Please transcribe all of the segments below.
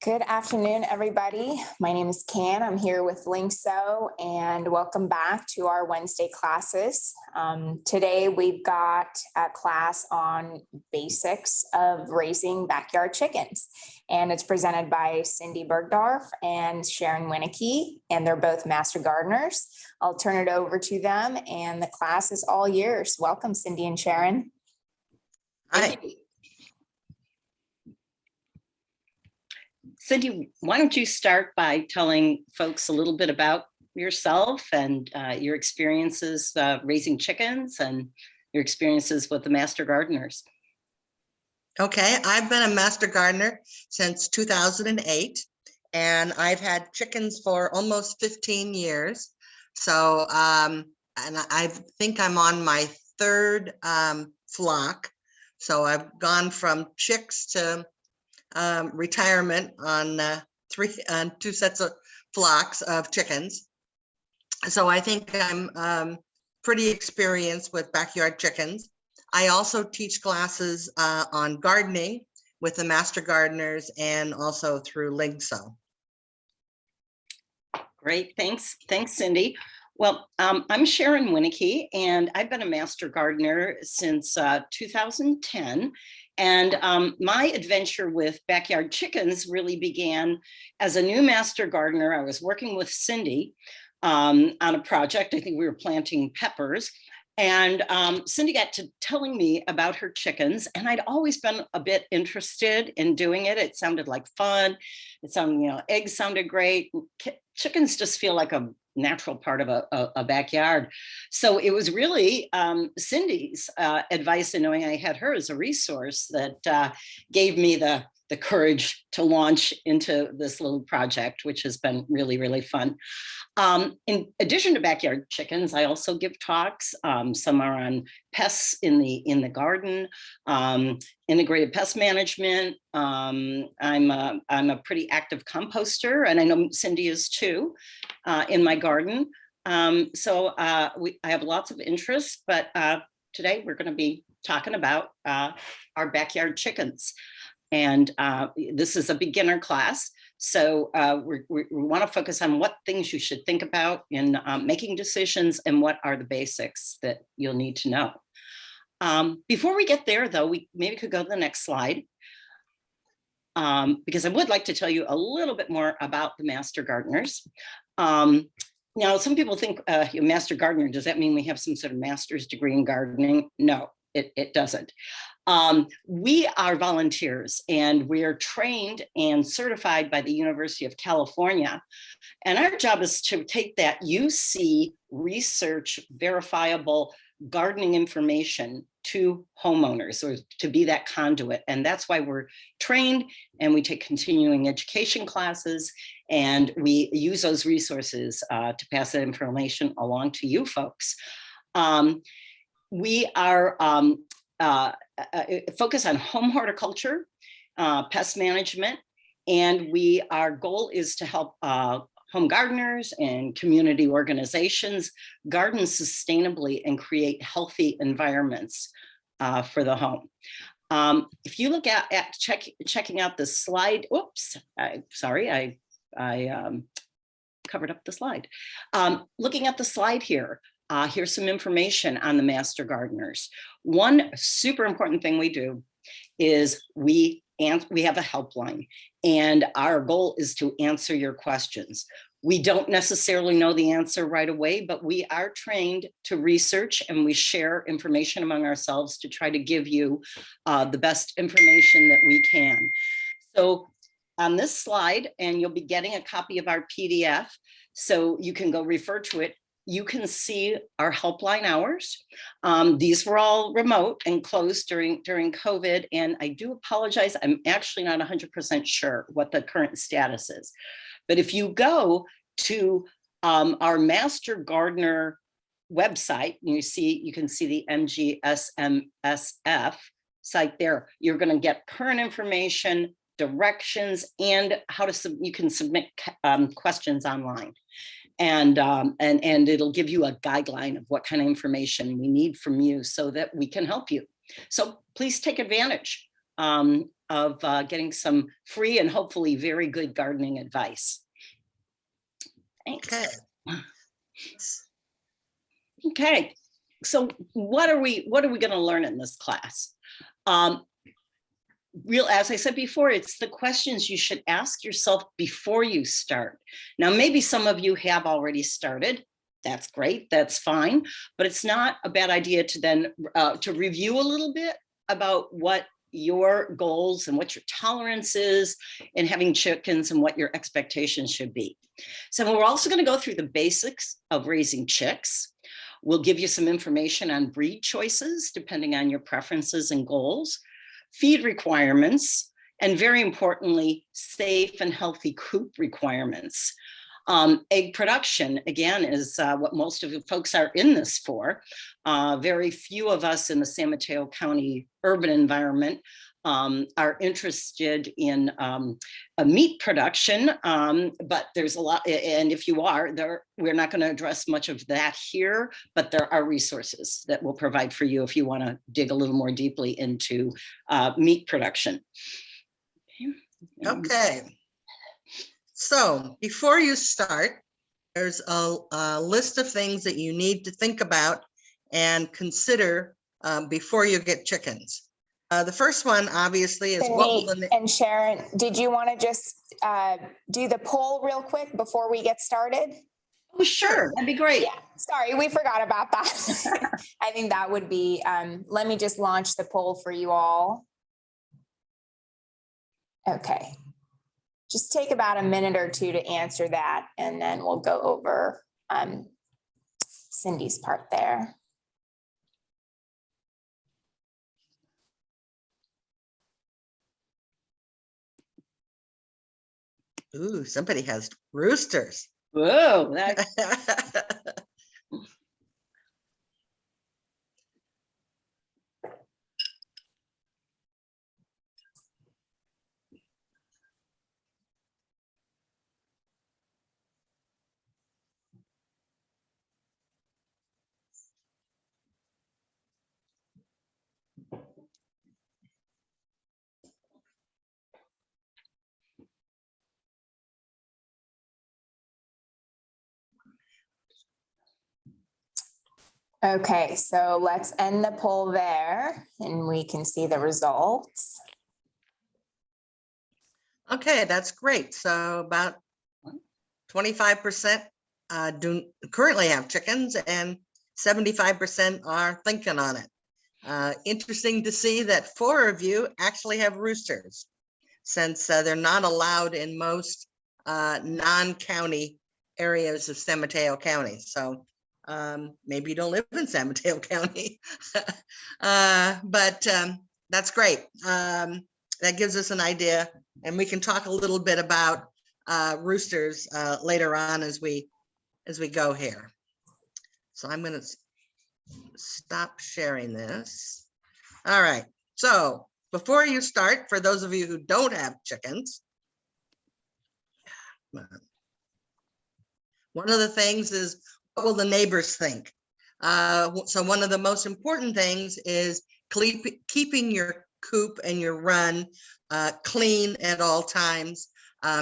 Good afternoon, everybody. My name is Can. I'm here with Lyngso, and welcome back to our Wednesday classes. Today, we've got a class on basics of raising backyard chickens, and it's presented by Cindy Burgdorf and Sharon Winnike, and they're both master gardeners. I'll turn it over to them, and the class is all yours. Welcome, Cindy and Sharon. Hi. Cindy, why don't you start by telling folks a little bit about yourself and your experiences raising chickens and your experiences with the master gardeners. Okay, I've been a master gardener since 2008, and I've had chickens for almost 15 years. So, and I think I'm on my third flock. So I've gone from chicks to retirement on two sets of flocks of chickens. So I think I'm pretty experienced with backyard chickens. I also teach classes on gardening with the master gardeners and also through Lyngso. Great, thanks, Cindy. Well, I'm Sharon Winnike, and I've been a master gardener since 2010. And my adventure with backyard chickens really began as a new master gardener. I was working with Cindy on a project. I think we were planting peppers. And Cindy got to telling me about her chickens, and I'd always been a bit interested in doing it. It sounded like fun. It sounded, eggs sounded great. Chickens just feel like a natural part of a backyard. So it was really Cindy's advice, and knowing I had her as a resource, that gave me the courage to launch into this little project, which has been really, really fun. In addition to backyard chickens, I also give talks. Some are on pests in the garden, integrated pest management. I'm a pretty active composter, and I know Cindy is too, in my garden. So I have lots of interests, but today we're going to be talking about our backyard chickens. And this is a beginner class. So we want to focus on what things you should think about in making decisions and what are the basics that you'll need to know. Before we get there, though, we maybe could go to the next slide, because I would like to tell you a little bit more about the master gardeners. Now, some people think master gardener, does that mean we have some sort of master's degree in gardening? No, it doesn't. We are volunteers, and we are trained and certified by the University of California. And our job is to take that UC research verifiable gardening information to homeowners, or to be that conduit. And that's why we're trained, and we take continuing education classes, and we use those resources to pass that information along to you folks. We are focus on home horticulture, pest management, and our goal is to help home gardeners and community organizations garden sustainably and create healthy environments for the home. If you look at checking out the slide, oops, sorry, I covered up the slide. Looking at the slide here, here's some information on the master gardeners. One super important thing we do is we have a helpline, and our goal is to answer your questions. We don't necessarily know the answer right away, but we are trained to research, and we share information among ourselves to try to give you the best information that we can. So on this slide, and you'll be getting a copy of our PDF, so you can go refer to it. You can see our helpline hours. These were all remote and closed during COVID, and I do apologize. I'm actually not 100% sure what the current status is. But if you go to our Master Gardener website, you can see the MGSMSF site there. You're going to get current information, directions, and how to you can submit questions online. And it'll give you a guideline of what kind of information we need from you so that we can help you. So please take advantage of getting some free and hopefully very good gardening advice. Thanks. Okay. Okay, so what are we going to learn in this class? As I said before, it's the questions you should ask yourself before you start. Now, maybe some of you have already started. That's great, that's fine, but it's not a bad idea to then to review a little bit about what your goals and what your tolerance is in having chickens and what your expectations should be. So we're also going to go through the basics of raising chicks. We'll give you some information on breed choices, depending on your preferences and goals, feed requirements, and very importantly, safe and healthy coop requirements. Egg production, again, is what most of the folks are in this for. Very few of us in the San Mateo County urban environment are interested in a meat production, but there's a lot, and if you are, we're not going to address much of that here, but there are resources that will provide for you if you want to dig a little more deeply into meat production. Okay. So before you start, there's a list of things that you need to think about and consider before you get chickens. The first one, obviously, is what will the and Sharon, did you want to just do the poll real quick before we get started? Oh, sure, that'd be great. Yeah, sorry, we forgot about that. I think that would be, let me just launch the poll for you all. Okay. Just take about a minute or two to answer that, and then we'll go over Cindy's part there. Ooh, somebody has roosters. Whoa, that Okay, so let's end the poll there and we can see the results. Okay, that's great. So about 25% do currently have chickens and 75% are thinking on it. Interesting to see that 4 of you actually have roosters, since they're not allowed in most non-county areas of San Mateo County. So maybe you don't live in San Mateo County, but that's great. That gives us an idea, and we can talk a little bit about roosters later on as we go here. So I'm going to stop sharing this. All right. So before you start, for those of you who don't have chickens, one of the things is, what will the neighbors think? So one of the most important things is keeping your coop and your run clean at all times,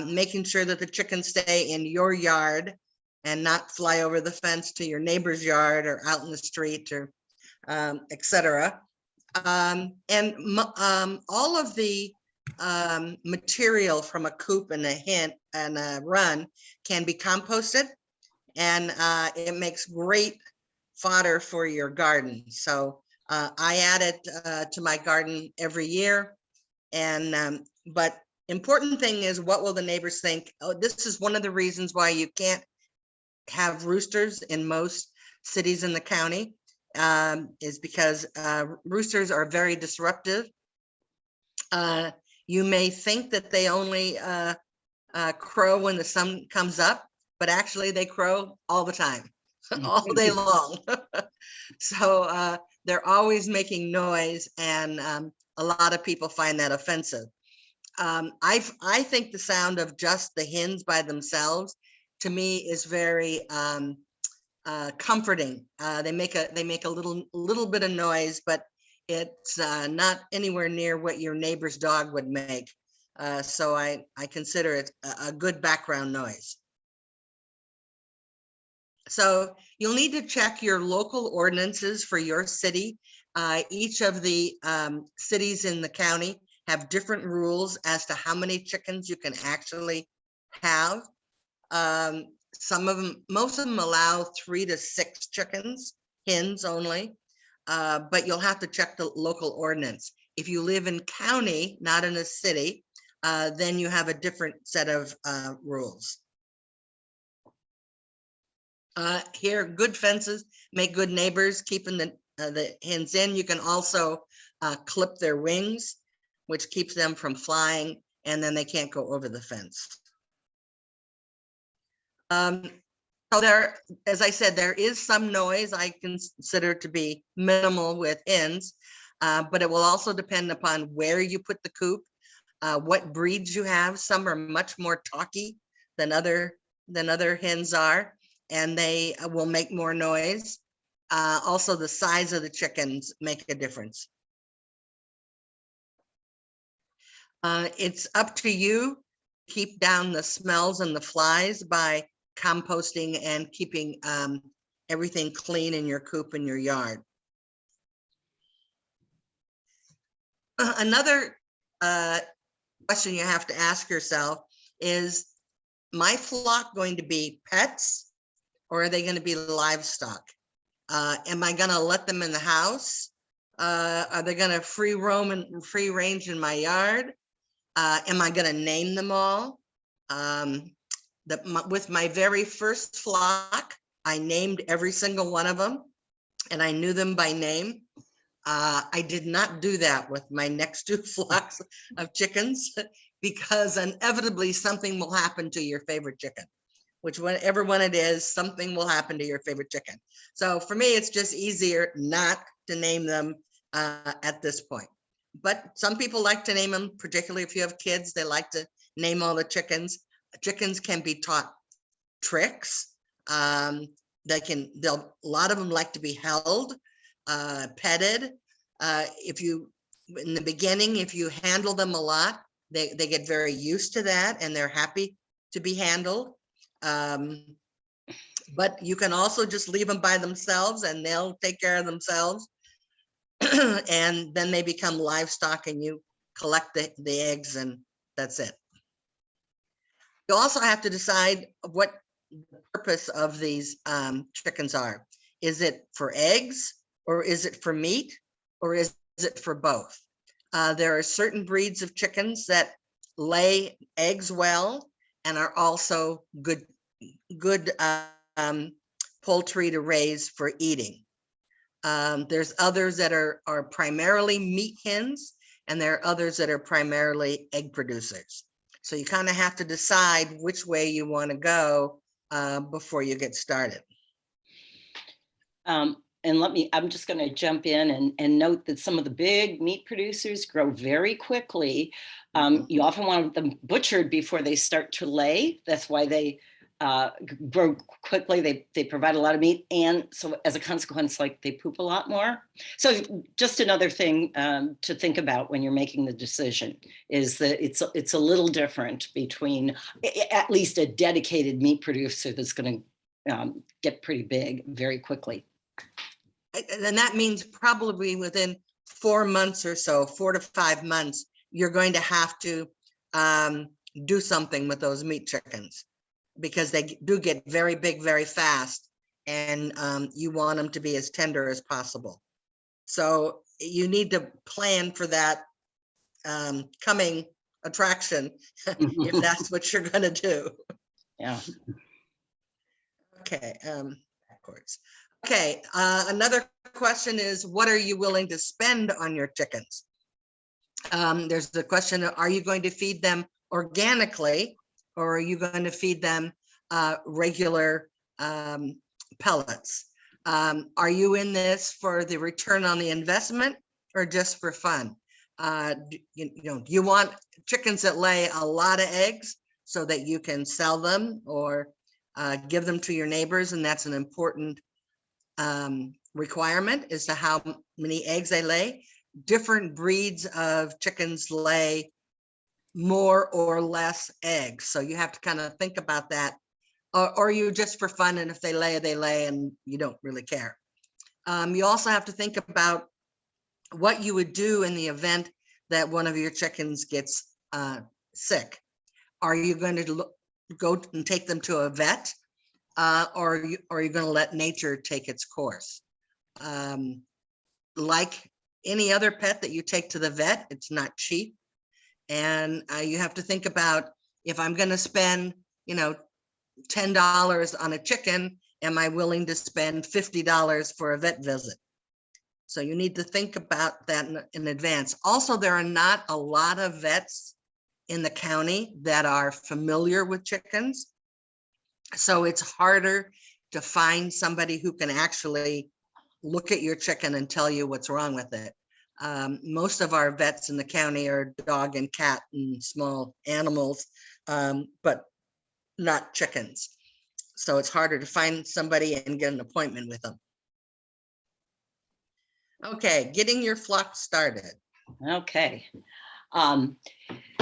making sure that the chickens stay in your yard and not fly over the fence to your neighbor's yard or out in the street, or etc. And all of the material from a coop and a hen and a run can be composted, and it makes great fodder for your garden. So I add it to my garden every year. And but important thing is, what will the neighbors think? Oh, this is one of the reasons why you can't have roosters in most cities in the county, is because roosters are very disruptive. You may think that they only crow when the sun comes up, but actually they crow all the time, all day long. So they're always making noise, and a lot of people find that offensive. I think the sound of just the hens by themselves, to me, is very comforting. They make a little bit of noise, but it's not anywhere near what your neighbor's dog would make. So I consider it a good background noise. So you'll need to check your local ordinances for your city. Each of the cities in the county have different rules as to how many chickens you can actually have. Some of them, most of them allow 3 to 6 chickens, hens only, but you'll have to check the local ordinance. If you live in county, not in a city, then you have a different set of rules. Here, good fences make good neighbors, keeping the hens in. You can also clip their wings, which keeps them from flying, and then they can't go over the fence. So there, as I said, there is some noise I consider to be minimal with hens, but it will also depend upon where you put the coop, what breeds you have. Some are much more talky than other hens are, and they will make more noise. Also, the size of the chickens make a difference. It's up to you to keep down the smells and the flies by composting and keeping everything clean in your coop and your yard. Another question you have to ask yourself is, my flock going to be pets, or are they going to be livestock? Am I going to let them in the house? Are they going to free roam and free range in my yard? Am I going to name them all? With my very first flock, I named every single one of them, and I knew them by name. I did not do that with my next 2 flocks of chickens, because inevitably something will happen to your favorite chicken. Whichever one it is, something will happen to your favorite chicken. So for me, it's just easier not to name them at this point. But some people like to name them, particularly if you have kids, they like to name all the chickens. Chickens can be taught tricks. A lot of them like to be held, petted. In the beginning, if you handle them a lot, they get very used to that, and they're happy to be handled. But you can also just leave them by themselves, and they'll take care of themselves. And then they become livestock, and you collect the eggs, and that's it. You also have to decide what the purpose of these chickens are. Is it for eggs, or is it for meat, or is it for both? There are certain breeds of chickens that lay eggs well and are also good poultry to raise for eating. There's others that are primarily meat hens, and there are others that are primarily egg producers. So you kind of have to decide which way you want to go before you get started. And I'm just going to jump in and note that some of the big meat producers grow very quickly. You often want them butchered before they start to lay. That's why they grow quickly. They provide a lot of meat, and so as a consequence, like, they poop a lot more. So just another thing to think about when you're making the decision is that it's a little different between at least a dedicated meat producer that's going to get pretty big very quickly. And that means probably within 4 months or so, 4 to 5 months, you're going to have to do something with those meat chickens, because they do get very big very fast, and you want them to be as tender as possible. So you need to plan for that coming attraction if that's what you're going to do. Yeah. Okay, backwards. Okay, another question is, what are you willing to spend on your chickens? There's the question, are you going to feed them organically, or are you going to feed them regular pellets? Are you in this for the return on the investment, or just for fun? Do you want chickens that lay a lot of eggs so that you can sell them or give them to your neighbors? And that's an important requirement, as to how many eggs they lay. different breeds of chickens lay more or less eggs. So you have to kind of think about that, or you just for fun, and if they lay and you don't really care. You also have to think about what you would do in the event that one of your chickens gets sick. Are you going to go and take them to a vet, or are you going to let nature take its course? Like any other pet that you take to the vet, it's not cheap. And you have to think about, if I'm going to spend, $10 on a chicken, am I willing to spend $50 for a vet visit? So you need to think about that in advance. Also, there are not a lot of vets in the county that are familiar with chickens. So it's harder to find somebody who can actually look at your chicken and tell you what's wrong with it. Most of our vets in the county are dog and cat and small animals, but not chickens. So it's harder to find somebody and get an appointment with them. Okay, getting your flock started. Okay.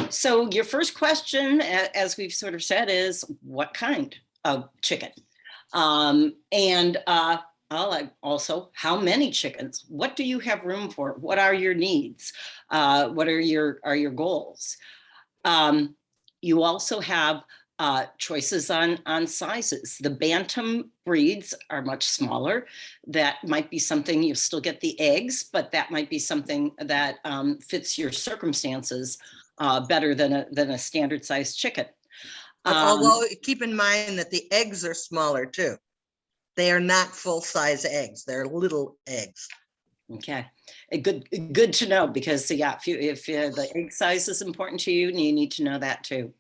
So your first question, as we've sort of said, is what kind of chicken? Also, how many chickens? What do you have room for? What are your needs? What are your goals? You also have choices on sizes. The bantam breeds are much smaller. That might be something, you still get the eggs, but that might be something that fits your circumstances better than a standard sized chicken. Although keep in mind that the eggs are smaller too. They are not full size eggs. They're little eggs. Okay, good to know, because yeah, if the egg size is important to you, you need to know that too.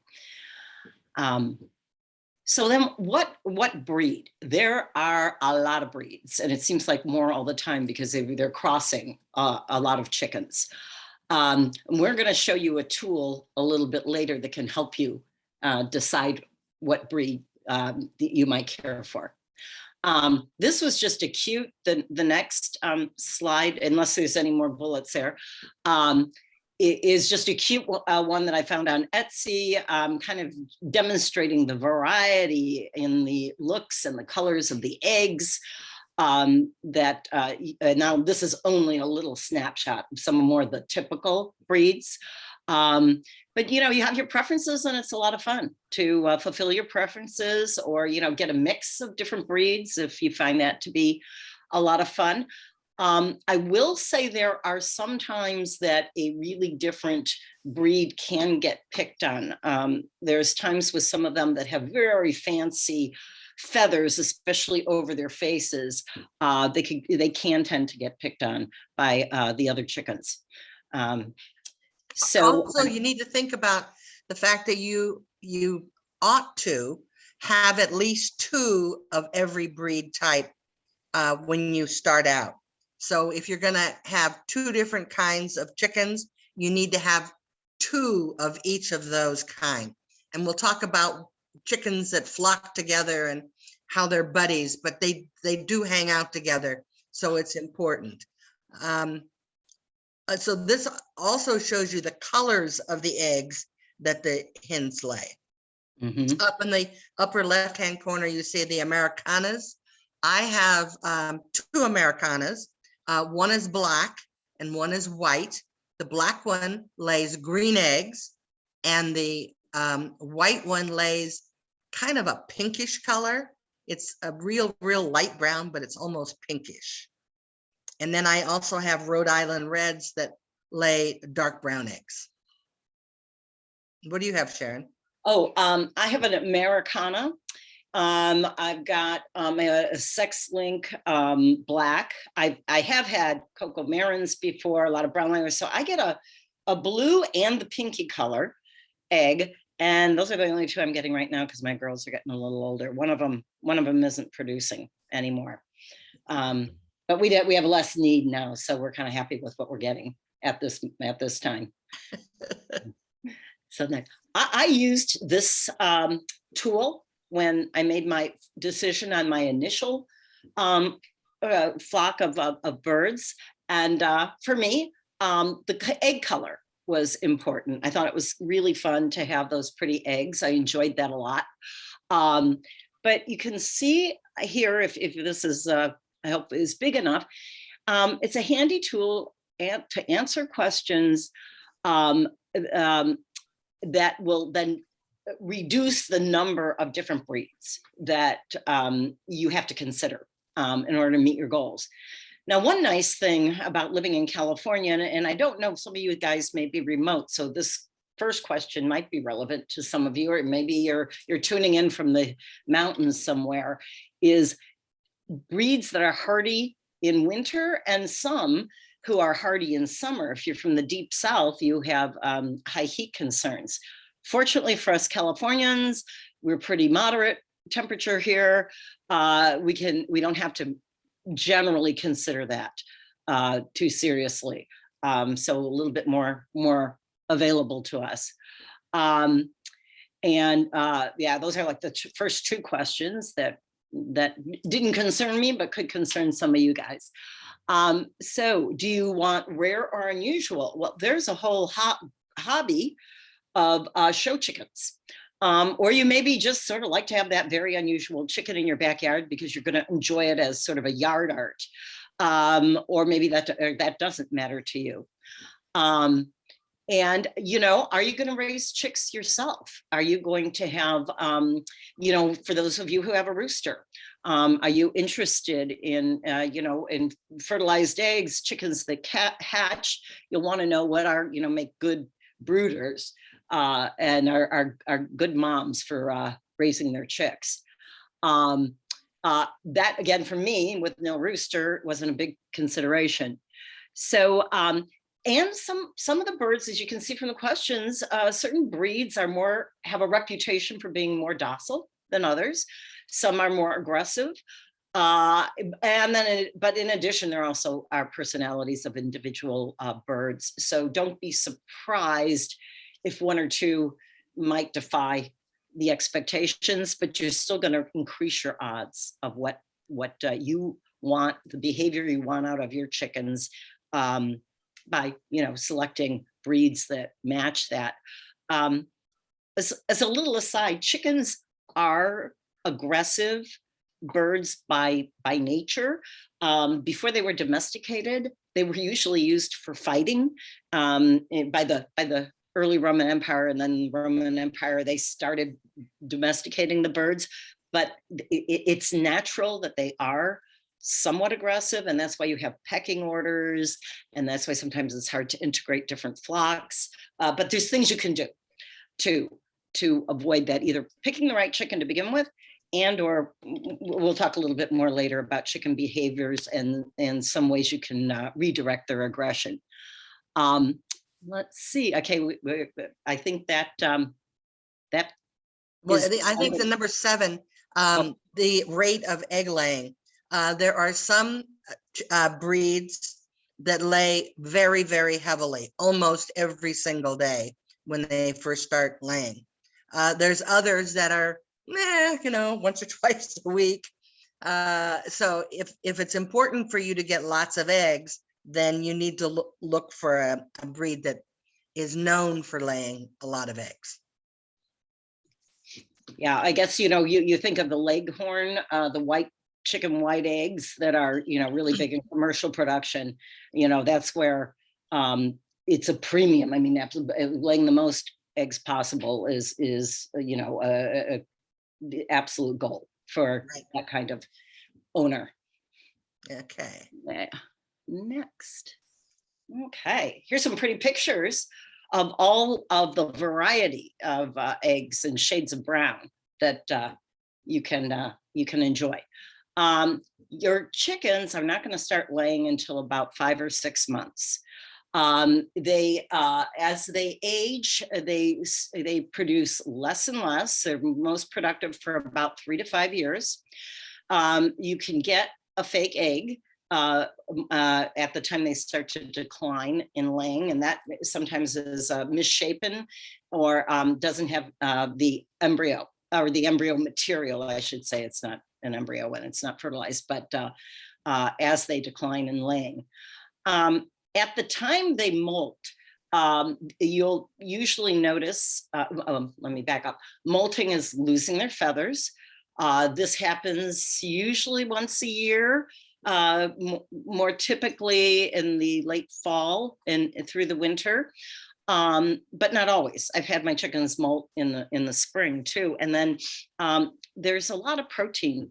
So then what breed? There are a lot of breeds, and it seems like more all the time because they're crossing a lot of chickens. And we're going to show you a tool a little bit later that can help you decide what breed you might care for. This was just a cute, the next slide, unless there's any more bullets there, is just a cute one that I found on Etsy, kind of demonstrating the variety in the looks and the colors of the eggs. Now this is only a little snapshot of some more of the typical breeds. But you have your preferences, and it's a lot of fun to fulfill your preferences, or get a mix of different breeds if you find that to be a lot of fun. I will say there are some times that a really different breed can get picked on. There's times with some of them that have very fancy feathers, especially over their faces. They can tend to get picked on by the other chickens. So also, you need to think about the fact that you ought to have at least 2 of every breed type when you start out. So if you're going to have 2 different kinds of chickens, you need to have 2 of each of those kind. And we'll talk about chickens that flock together and how they're buddies, but they do hang out together. So it's important. So this also shows you the colors of the eggs that the hens lay. Mm-hmm. Up in the upper left-hand corner, you see the Americanas. I have 2 Americanas. One is black and one is white. The black one lays green eggs, and the white one lays kind of a pinkish color. It's a real light brown, but it's almost pinkish. And then I also have Rhode Island Reds that lay dark brown eggs. What do you have, Sharon? Oh, I have an Americana. I've got a sex link black. I have had Cocoa Marins before, a lot of brown layers. So I get a blue and the pinky color egg. And those are the only 2 I'm getting right now because my girls are getting a little older. One of them isn't producing anymore. But we have less need now, so we're kind of happy with what we're getting at this time. So next, I used this tool when I made my decision on my initial flock of birds, and for me, egg color was important. I thought it was really fun to have those pretty eggs. I enjoyed that a lot. But you can see here, if this is, I hope is big enough, it's a handy tool to answer questions that will then reduce the number of different breeds that you have to consider in order to meet your goals. Now, one nice thing about living in California, and I don't know, some of you guys may be remote, so this first question might be relevant to some of you, or maybe you're tuning in from the mountains somewhere, is breeds that are hardy in winter and some who are hardy in summer. If you're from the deep south, you have high heat concerns. Fortunately for us Californians, we're pretty moderate temperature here. We don't have to generally consider that too seriously. So a little bit more available to us. Yeah, those are like the first two questions that didn't concern me, but could concern some of you guys. So do you want rare or unusual? Well, there's a whole hobby of show chickens. Or you maybe just sort of like to have that very unusual chicken in your backyard because you're going to enjoy it as sort of a yard art. Or maybe that doesn't matter to you. And, you know, are you going to raise chicks yourself? Are you going to have, you know, for those of you who have a rooster, are you interested in, you know, in fertilized eggs, chickens that hatch? You'll want to know what are, you know, make good brooders and are good moms for raising their chicks. That, again, for me, with no rooster, wasn't a big consideration. So, and some of the birds, as you can see from the questions, certain breeds have a reputation for being more docile than others. Some are more aggressive. But in addition, there also are personalities of individual birds. So don't be surprised if one or two might defy the expectations, but you're still going to increase your odds of what you want, the behavior you want out of your chickens, by, you know, selecting breeds that match that. As a little aside, chickens are aggressive birds by nature. Before they were domesticated, they were usually used for fighting. By the early Roman Empire, and then Roman Empire, they started domesticating the birds. But it's natural that they are somewhat aggressive, and that's why you have pecking orders, and that's why sometimes it's hard to integrate different flocks. But there's things you can do to avoid that, either picking the right chicken to begin with, and or we'll talk a little bit more later about chicken behaviors and some ways you can redirect their aggression. Let's see. Okay, I think that that. Well, I think the number 7, the rate of egg laying. There are some breeds that lay very, very heavily, almost every single day when they first start laying. There's others that are, you know, once or twice a week. So if it's important for you to get lots of eggs, then you need to look for a breed that is known for laying a lot of eggs. Yeah, I guess, you know, you think of the Leghorn, the chicken white eggs that are, you know, really big in commercial production. You know, that's where it's a premium. I mean, laying the most eggs possible is you know, the absolute goal for that kind of owner. Okay. Next. Okay, here's some pretty pictures of all of the variety of eggs and shades of brown that you can enjoy. Your chickens are not going to start laying until about 5 or 6 months. They as they age, they produce less and less. They're most productive for about 3 to 5 years. You can get a fake egg at the time they start to decline in laying, and that sometimes is misshapen or doesn't have the embryo, or the embryo material, I should say. It's not an embryo when it's not fertilized, but as they decline in laying. At the time they molt, you'll usually notice, let me back up, molting is losing their feathers. This happens usually once a year, more typically in the late fall and through the winter, but not always. I've had my chickens molt in the spring too. And then there's a lot of protein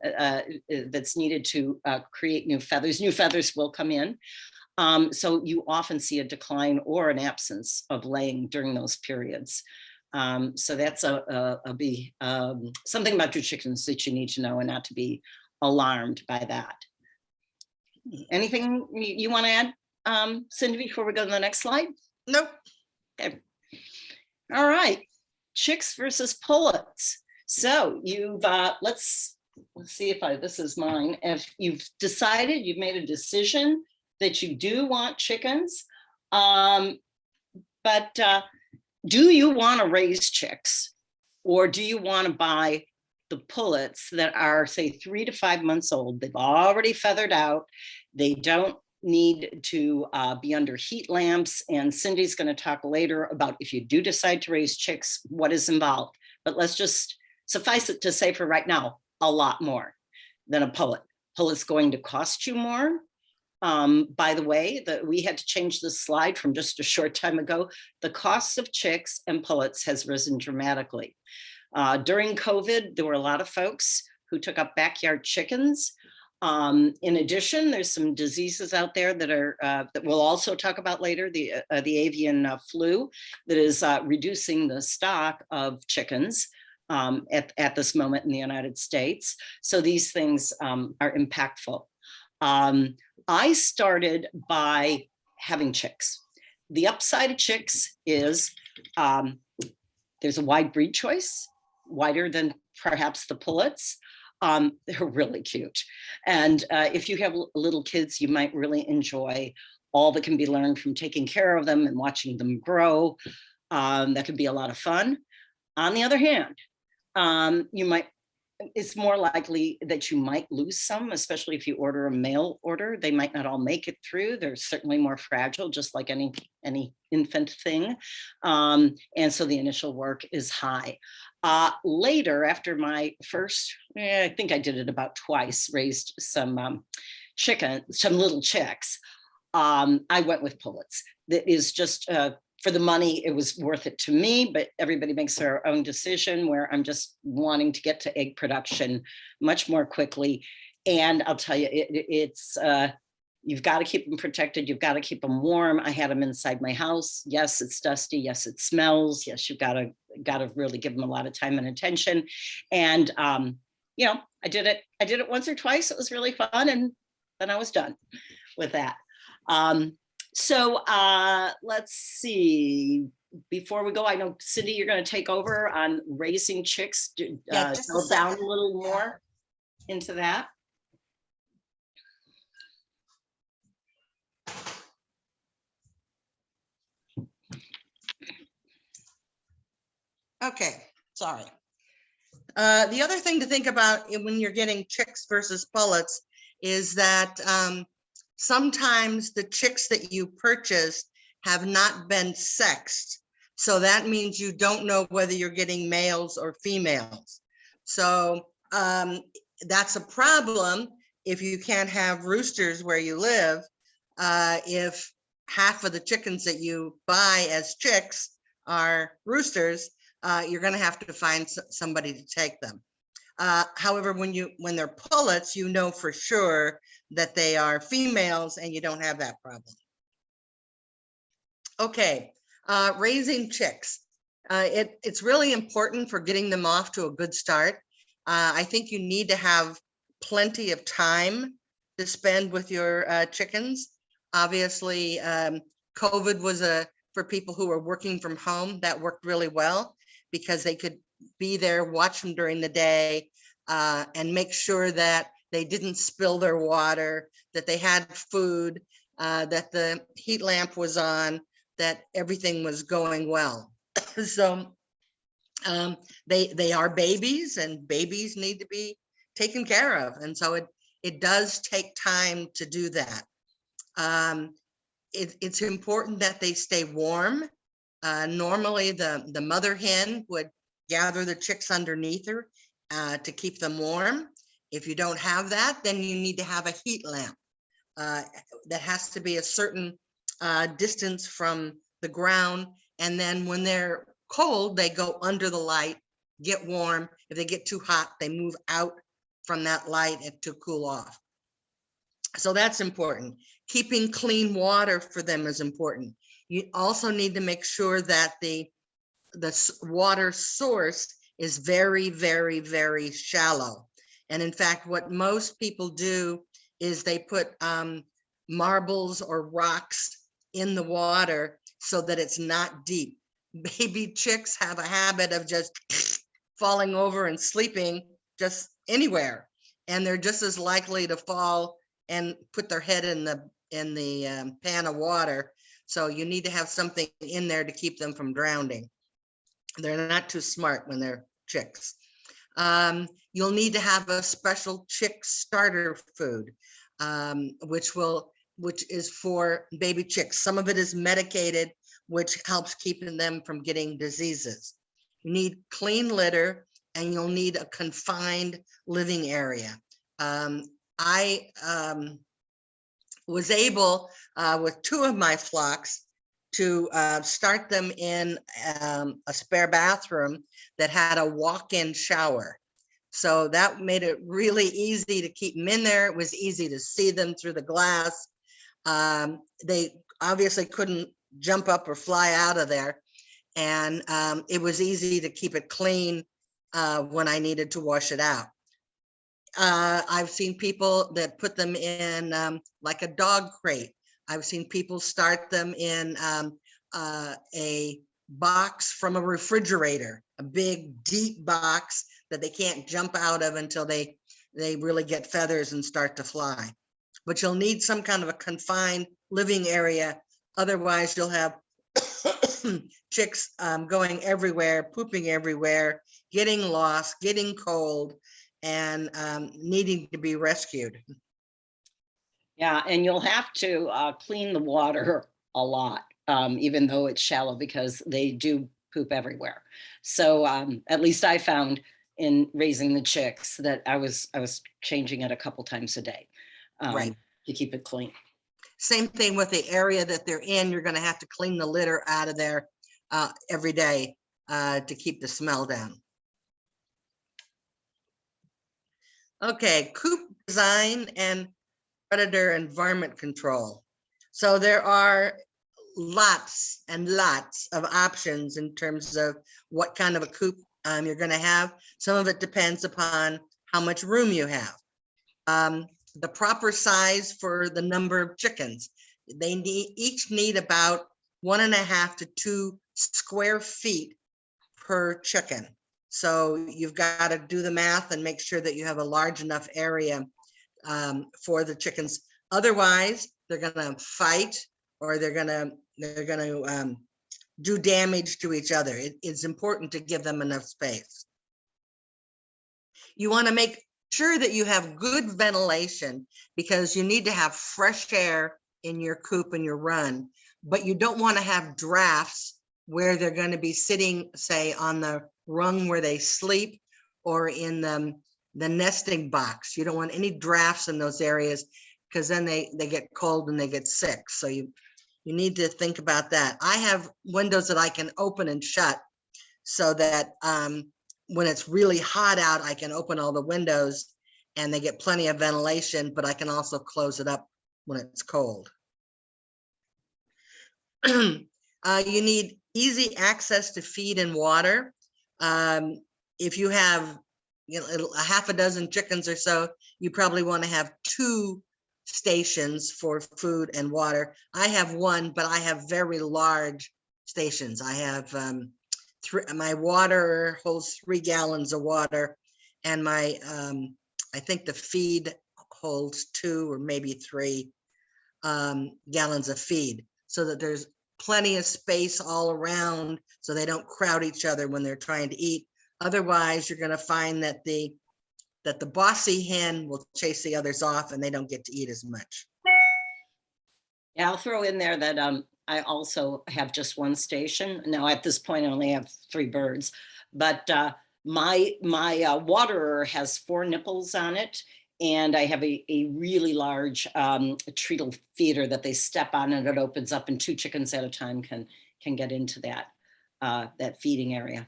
that's needed to create new feathers. New feathers will come in. So you often see a decline or an absence of laying during those periods. So that's something about your chickens that you need to know and not to be alarmed by that. Anything you want to add, Cindy, before we go to the next slide? Nope. Okay. All right, chicks versus pullets. So you've let's see if this is mine. If you've decided, you've made a decision that you do want chickens, but do you want to raise chicks, or do you want to buy the pullets that are, say, 3 to 5 months old? They've already feathered out. They don't need to be under heat lamps. And Cindy's going to talk later about, if you do decide to raise chicks, what is involved. But let's just suffice it to say for right now, a lot more than a pullet. Pullet's going to cost you more. By the way, we had to change this slide from just a short time ago. The cost of chicks and pullets has risen dramatically. During COVID, there were a lot of folks who took up backyard chickens. In addition, there's some diseases out there that are that we'll also talk about later, the avian flu, that is reducing the stock of chickens at this moment in the United States. So these things are impactful. I started by having chicks. The upside of chicks is there's a wide breed choice, wider than perhaps the pullets. They're really cute. And if you have little kids, you might really enjoy all that can be learned from taking care of them and watching them grow. That could be a lot of fun. On the other hand, it's more likely that you might lose some, especially if you order a mail order. They might not all make it through. They're certainly more fragile, just like any infant thing. And so the initial work is high. Later, after my first, I think I did it about twice, raised some little chicks, I went with pullets. That is just, for the money, it was worth it to me, but everybody makes their own decision, where I'm just wanting to get to egg production much more quickly. And I'll tell you, it's you've got to keep them protected. You've got to keep them warm. I had them inside my house. Yes, it's dusty. Yes, it smells. Yes, you've got to really give them a lot of time and attention. And you know, I did it once or twice. It was really fun, and then I was done with that. So let's see, before we go, I know Cindy, you're going to take over on raising chicks. Yeah, go down a little more into that. Okay, sorry. The other thing to think about when you're getting chicks versus pullets is that sometimes the chicks that you purchased have not been sexed. So that means you don't know whether you're getting males or females. So that's a problem if you can't have roosters where you live. If half of the chickens that you buy as chicks are roosters, you're going to have to find somebody to take them. However, when they're pullets, you know for sure that they are females and you don't have that problem. Okay, raising chicks. It's really important for getting them off to a good start. I think you need to have plenty of time to spend with your chickens. Obviously, COVID was for people who were working from home, that worked really well because they could be there, watch them during the day, and make sure that they didn't spill their water, that they had food, that the heat lamp was on, that everything was going well. So they are babies, and babies need to be taken care of. And so it does take time to do that. it's important that they stay warm. Normally, the mother hen would gather the chicks underneath her to keep them warm. If you don't have that, then you need to have a heat lamp that has to be a certain distance from the ground. And then when they're cold, they go under the light, get warm. If they get too hot, they move out from that light to cool off. So that's important. Keeping clean water for them is important. You also need to make sure that the water source is very, very, very shallow. And in fact, what most people do is they put marbles or rocks in the water so that it's not deep. Baby chicks have a habit of just falling over and sleeping just anywhere, and they're just as likely to fall and put their head in the pan of water. So you need to have something in there to keep them from drowning. They're not too smart when they're chicks. You'll need to have a special chick starter food, which is for baby chicks. Some of it is medicated, which helps keeping them from getting diseases. You need clean litter, and you'll need a confined living area. I was able, with 2 of my flocks, to start them in a spare bathroom that had a walk-in shower. So that made it really easy to keep them in there. It was easy to see them through the glass. They obviously couldn't jump up or fly out of there. And it was easy to keep it clean when I needed to wash it out. I've seen people that put them in like a dog crate. I've seen people start them in a box from a refrigerator, a big deep box that they can't jump out of until they really get feathers and start to fly. But you'll need some kind of a confined living area. Otherwise, you'll have chicks going everywhere, pooping everywhere, getting lost, getting cold, and needing to be rescued. Yeah, and you'll have to clean the water a lot, even though it's shallow, because they do poop everywhere. So at least I found in raising the chicks that I was changing it a couple times a day, Right, to keep it clean. Same thing with the area that they're in. You're going to have to clean the litter out of there every day to keep the smell down. Okay, coop design and predator and varmint control. So there are lots and lots of options in terms of what kind of a coop you're going to have. Some of it depends upon how much room you have. The proper size for the number of chickens. They each need about 1.5 to 2 square feet per chicken. So you've got to do the math and make sure that you have a large enough area for the chickens. Otherwise, they're going to fight, or they're going to do damage to each other. It's important to give them enough space. You want to make sure that you have good ventilation, because you need to have fresh air in your coop and your run, but you don't want to have drafts where they're going to be sitting, say, on the rung where they sleep, or in the nesting box. You don't want any drafts in those areas, because then they get cold and they get sick. So you need to think about that. I have windows that I can open and shut, so that when it's really hot out, I can open all the windows and they get plenty of ventilation, but I can also close it up when it's cold. You need easy access to feed and water. If you have a half a dozen chickens or so, you probably want to have 2 stations for food and water. I have 1, but I have very large stations. I have my water holds 3 gallons of water, and my I think the feed holds 2 or maybe 3 gallons of feed, so that there's plenty of space all around, so they don't crowd each other when they're trying to eat. Otherwise, you're going to find that the bossy hen will chase the others off, and they don't get to eat as much. Yeah, I'll throw in there that I also have just one station. Now at this point, I only have 3 birds, but my waterer has 4 nipples on it. And I have a really large treacle feeder that they step on, and it opens up, and 2 chickens at a time can get into that feeding area.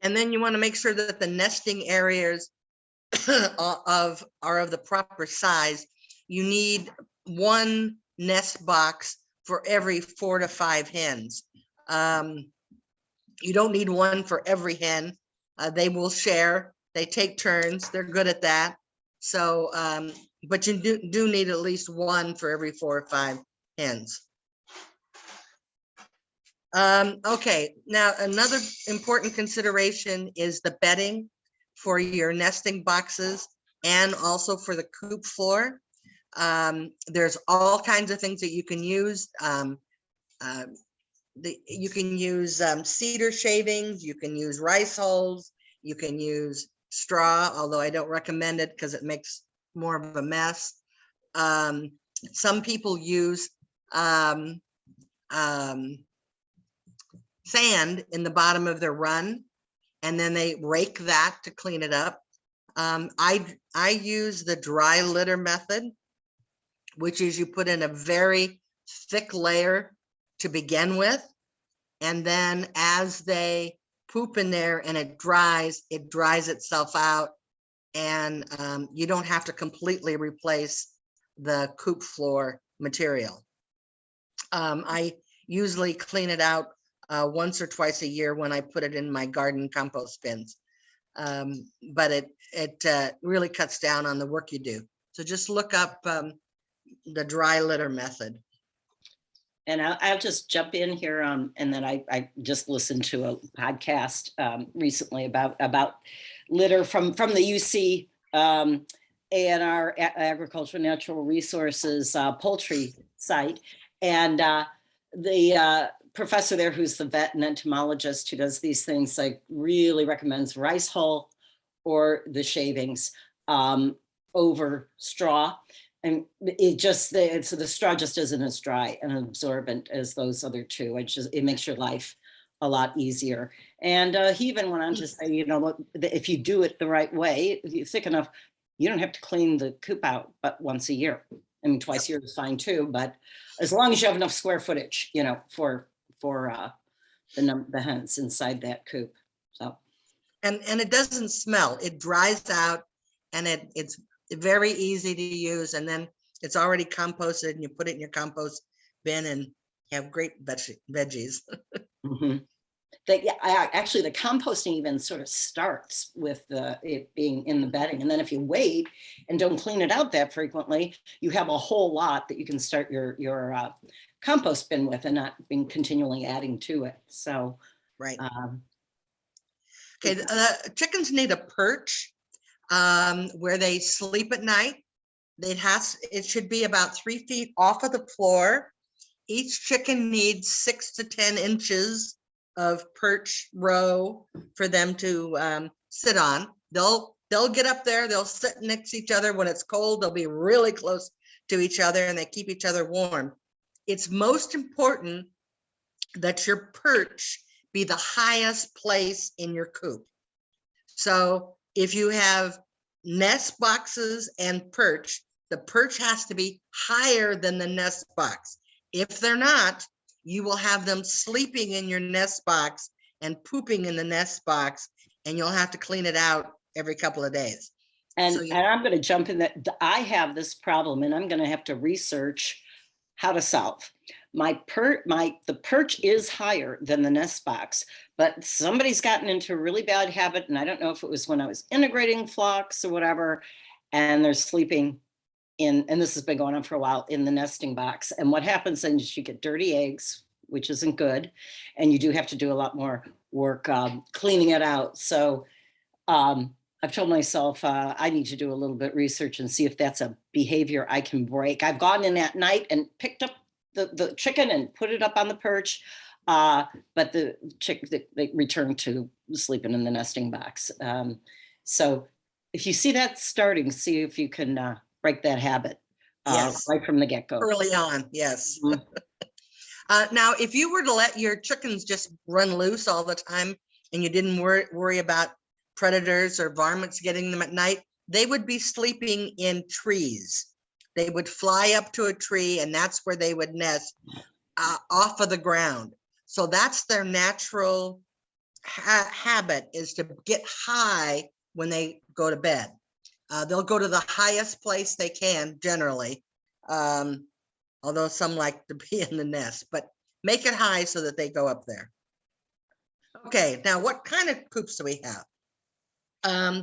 And then you want to make sure that the nesting areas are of the proper size. You need 1 nest box for every 4 to 5 hens. You don't need 1 for every hen. They will share. They take turns. They're good at that. So, but you do need at least 1 for every 4 or 5 hens. Okay, now another important consideration is the bedding for your nesting boxes and also for the coop floor. There's all kinds of things that you can use. You can use cedar shavings, you can use rice hulls, you can use straw, although I don't recommend it because it makes more of a mess. Some people use sand in the bottom of their run, and then they rake that to clean it up. I use the dry litter method, which is you put in a very thick layer to begin with, and then as they poop in there and it dries itself out, and you don't have to completely replace the coop floor material. I usually clean it out once or twice a year when I put it in my garden compost bins. But it really cuts down on the work you do. So just look up the dry litter method. And I'll just jump in here, and then I just listened to a podcast recently about litter from the UC and our Agricultural Natural Resources poultry site, and the professor there, who's the vet and entomologist who does these things, like really recommends rice hull or the shavings over straw. And it just, so the straw just isn't as dry and absorbent as those other 2. It makes your life a lot easier. And he even went on to say, you know, look, if you do it the right way, if you're thick enough, you don't have to clean the coop out but once a year. I mean, twice a year is fine too, but as long as you have enough square footage, you know, for the hens inside that coop. So. And it doesn't smell. It dries out, and it's very easy to use, and then it's already composted, and you put it in your compost bin and have great veggies. Mm-hmm. Actually, the composting even sort of starts with it being in the bedding, and then if you wait and don't clean it out that frequently, you have a whole lot that you can start your compost bin with, and not being continually adding to it. So, right. Okay, chickens need a perch where they sleep at night. It should be about 3 feet off of the floor. Each chicken needs 6 to 10 inches of perch row for them to sit on. They'll get up there, they'll sit next to each other. When it's cold, they'll be really close to each other, and they keep each other warm. It's most important that your perch be the highest place in your coop. So if you have nest boxes and perch, the perch has to be higher than the nest box. If they're not, you will have them sleeping in your nest box and pooping in the nest box, and you'll have to clean it out every couple of days. And, so, and I'm going to jump in that I have this problem, and I'm going to have to research how to solve. The perch is higher than the nest box, but somebody's gotten into a really bad habit, and I don't know if it was when I was integrating flocks or whatever, and they're sleeping in, and this has been going on for a while, in the nesting box. And what happens then is you get dirty eggs, which isn't good, and you do have to do a lot more work cleaning it out. So I've told myself I need to do a little bit of research and see if that's a behavior I can break. I've gone in at night and picked up the chicken and put it up on the perch, but the they return to sleeping in the nesting box. So if you see that starting, see if you can break that habit. Yes. right from the get-go. Early on, yes. Mhm. Now, if you were to let your chickens just run loose all the time and you didn't worry about predators or varmints getting them at night, they would be sleeping in trees. They would fly up to a tree and that's where they would nest off of the ground. So that's their natural habit, is to get high when they go to bed. They'll go to the highest place they can generally, although some like to be in the nest, but make it high so that they go up there. Okay, now what kind of coops do we have?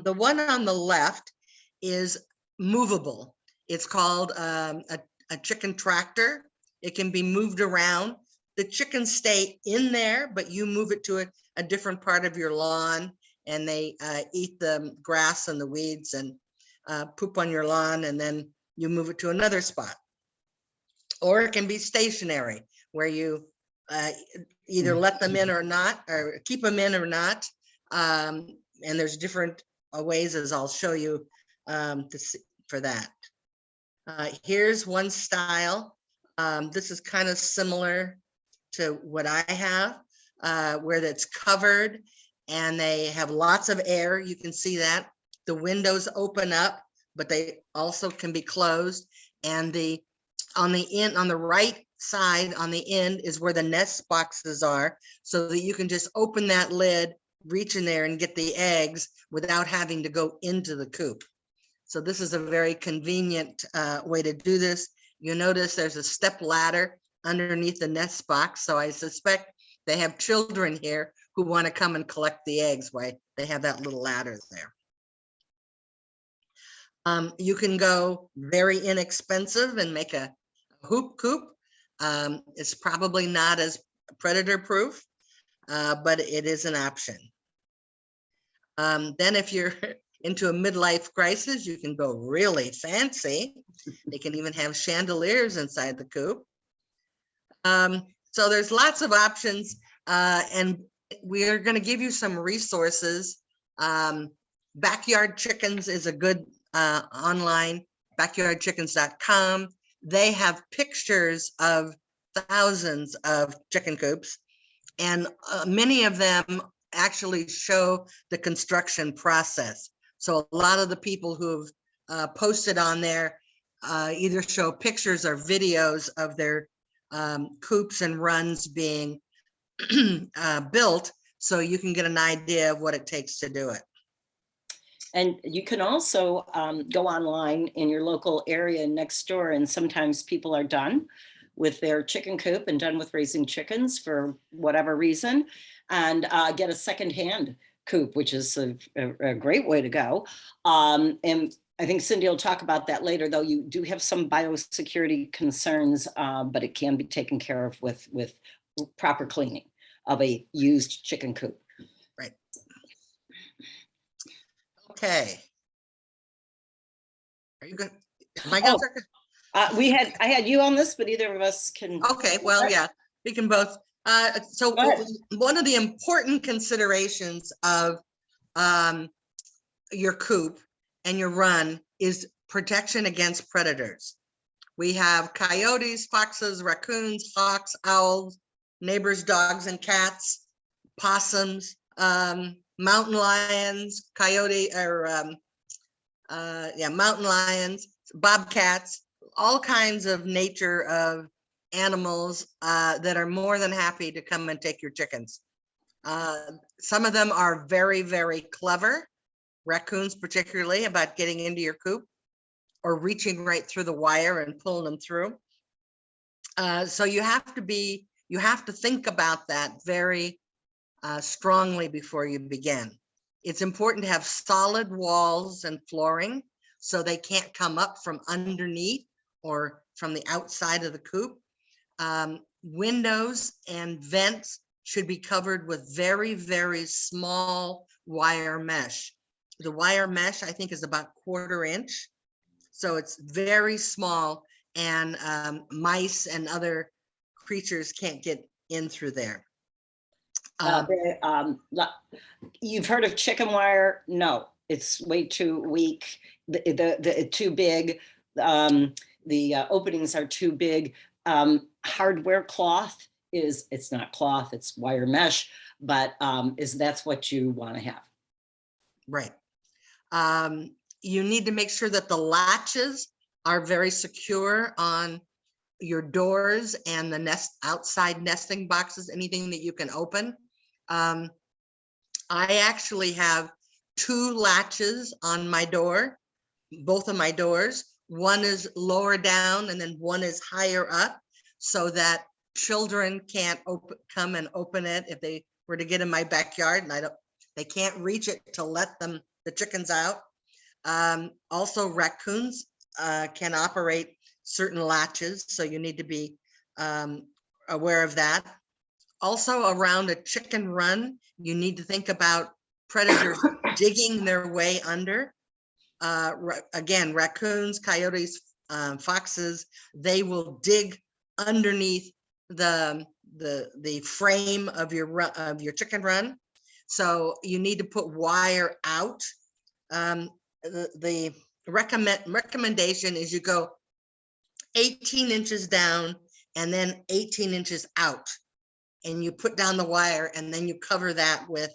The one on the left is movable. It's called a chicken tractor. It can be moved around. The chickens stay in there, but you move it to a different part of your lawn, and they eat the grass and the weeds and poop on your lawn, and then you move it to another spot. Or it can be stationary, where you either let them in or not, or keep them in or not. And there's different ways, as I'll show you for that. Here's one style. This is kind of similar to what I have, where that's covered and they have lots of air. You can see that. The windows open up, but they also can be closed. And on the right side, on the end, is where the nest boxes are, so that you can just open that lid, reach in there and get the eggs without having to go into the coop. So this is a very convenient way to do this. You notice there's a step ladder underneath the nest box. So I suspect they have children here who want to come and collect the eggs while they have that little ladder there. You can go very inexpensive and make a hoop coop. It's probably not as predator proof, but it is an option. Then if you're into a midlife crisis, you can go really fancy. They can even have chandeliers inside the coop. So there's lots of options, and we are going to give you some resources. Backyard Chickens is a good online, backyardchickens.com. They have pictures of thousands of chicken coops, and many of them actually show the construction process. So a lot of the people who've posted on there either show pictures or videos of their coops and runs being built, so you can get an idea of what it takes to do it. And you can also go online in your local area next door, and sometimes people are done with their chicken coop and done with raising chickens for whatever reason, and get a secondhand coop, which is a great way to go. And I think Cindy will talk about that later, though you do have some biosecurity concerns, but it can be taken care of with proper cleaning of a used chicken coop. Right. Okay. Are you good? Am I good? I had you on this, but either of us can. Okay, well, yeah, we can both. So one of the important considerations of your coop and your run is protection against predators. We have coyotes, foxes, raccoons, hawks, owls, neighbors' dogs and cats, possums, mountain lions, mountain lions, bobcats, all kinds of nature of animals that are more than happy to come and take your chickens. Some of them are very, very clever, raccoons particularly, about getting into your coop or reaching right through the wire and pulling them through. So you have to think about that very strongly before you begin. It's important to have solid walls and flooring so they can't come up from underneath or from the outside of the coop. Windows and vents should be covered with very, very small wire mesh. The wire mesh, I think, is about 1/4 inch. So it's very small, and mice and other creatures can't get in through there. You've heard of chicken wire? No, it's way too weak, too big. the openings are too big. Hardware cloth it's not cloth, it's wire mesh, but that's what you want to have. Right. You need to make sure that the latches are very secure on your doors and the outside nesting boxes, anything that you can open. I actually have 2 latches on my door, both of my doors. One is lower down and then one is higher up, so that children can't come and open it if they were to get in my backyard, and they can't reach it to let the chickens out. Also, raccoons can operate certain latches, so you need to be aware of that. Also, around a chicken run, you need to think about predators digging their way under. Again, raccoons, coyotes, foxes, they will dig underneath the frame of your chicken run. So you need to put wire out. The recommendation is you go 18 inches down and then 18 inches out, and you put down the wire, and then you cover that with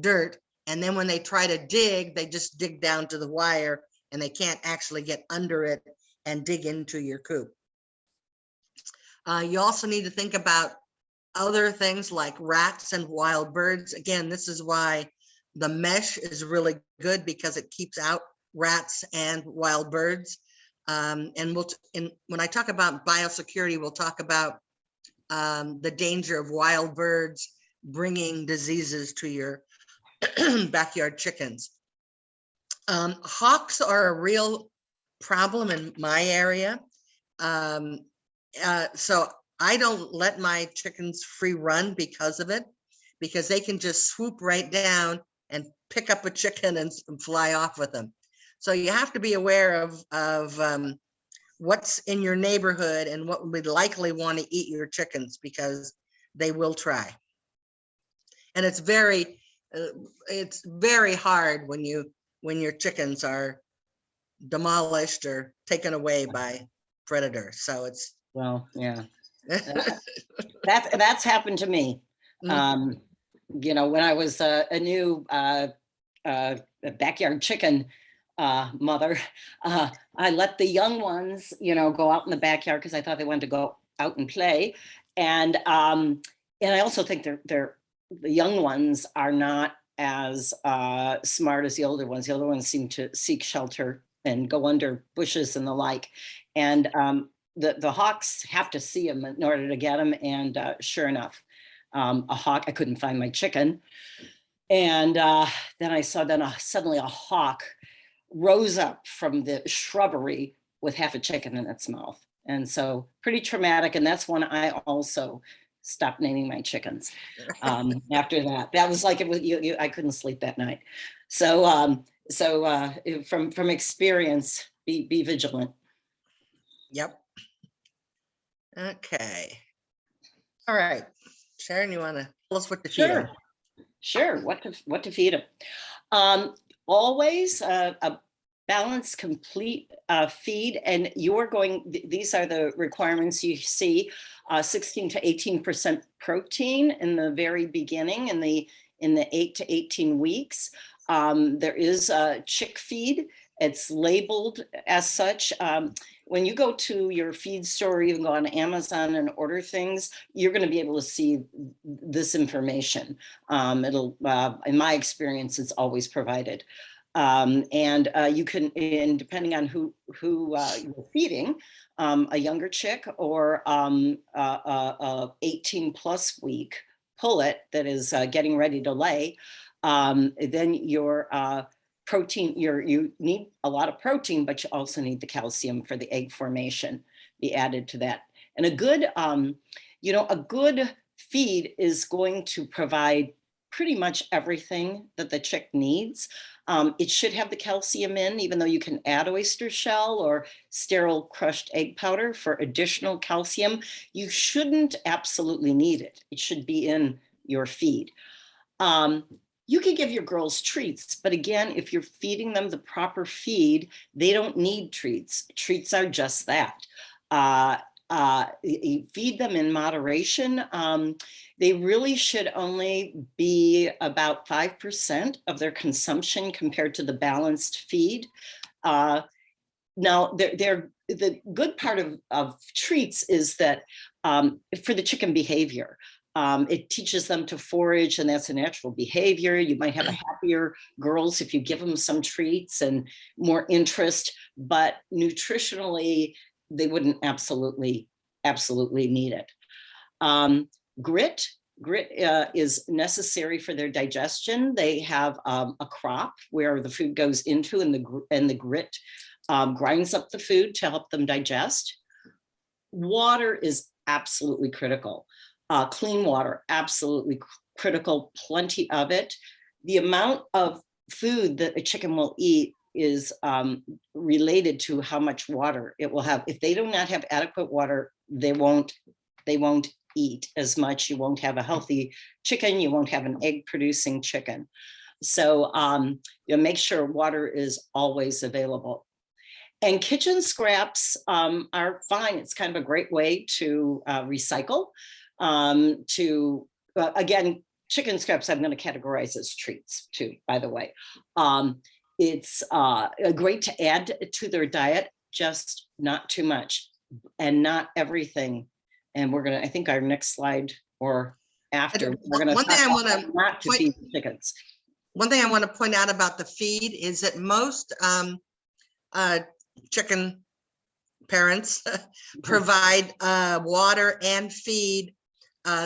dirt. And then when they try to dig, they just dig down to the wire and they can't actually get under it and dig into your coop. You also need to think about other things like rats and wild birds. Again, this is why the mesh is really good, because it keeps out rats and wild birds. And when I talk about biosecurity, we'll talk about the danger of wild birds bringing diseases to your backyard chickens. Hawks are a real problem in my area. So I don't let my chickens free run because of it, because they can just swoop right down and pick up a chicken and fly off with them. So you have to be aware of what's in your neighborhood and what would likely want to eat your chickens, because they will try. And it's very hard when your chickens are demolished or taken away by predators. So it's, well, yeah, that's happened to me. You know, when I was a new backyard chicken mother, I let the young ones, you know, go out in the backyard because I thought they wanted to go out and play. And I also think the young ones are not as smart as the older ones. The older ones seem to seek shelter and go under bushes and the like. And the hawks have to see them in order to get them. And sure enough, a hawk, I couldn't find my chicken. And then I saw suddenly a hawk rose up from the shrubbery with half a chicken in its mouth. And so pretty traumatic. And that's when I also stopped naming my chickens. After that, that was like, it was, I couldn't sleep that night. So, from experience, be vigilant. Yep. Okay. All right. Sharon, you want to tell us what to feed them? Sure. What to feed them. Always a balanced, complete feed, and these are the requirements you see: 16 to 18% protein in the very beginning, in the 8 to 18 weeks. There is a chick feed. It's labeled as such. When you go to your feed store, or even go on Amazon and order things, you're going to be able to see this information. In my experience, it's always provided. And you can, and depending on who you're feeding, a younger chick or a 18 plus week pullet that is getting ready to lay, then your protein, you need a lot of protein, but you also need the calcium for the egg formation be added to that. And a good feed is going to provide pretty much everything that the chick needs. It should have the calcium in, even though you can add oyster shell or sterile crushed egg powder for additional calcium. You shouldn't absolutely need it. It should be in your feed. You can give your girls treats, but again, if you're feeding them the proper feed, they don't need treats. Treats are just that. You feed them in moderation. They really should only be about 5% of their consumption compared to the balanced feed. Now, the good part of treats is that for the chicken behavior, it teaches them to forage, and that's a natural behavior. You might have a happier girls if you give them some treats and more interest, but nutritionally, they wouldn't absolutely need it. Grit is necessary for their digestion. They have a crop where the food goes into, and the grit grinds up the food to help them digest. Water is absolutely critical. Clean water, absolutely critical, plenty of it. The amount of food that a chicken will eat is related to how much water it will have. If they do not have adequate water, they won't eat as much. You won't have a healthy chicken. You won't have an egg producing chicken. So make sure water is always available. And kitchen scraps are fine. It's kind of a great way to recycle. Again, chicken scraps I'm going to categorize as treats too, by the way. It's great to add to their diet, just not too much and not everything. And we're going to, I think our next slide or after, we're going to talk about not to feed chickens. One thing I want to point out about the feed is that most chicken parents provide water and feed,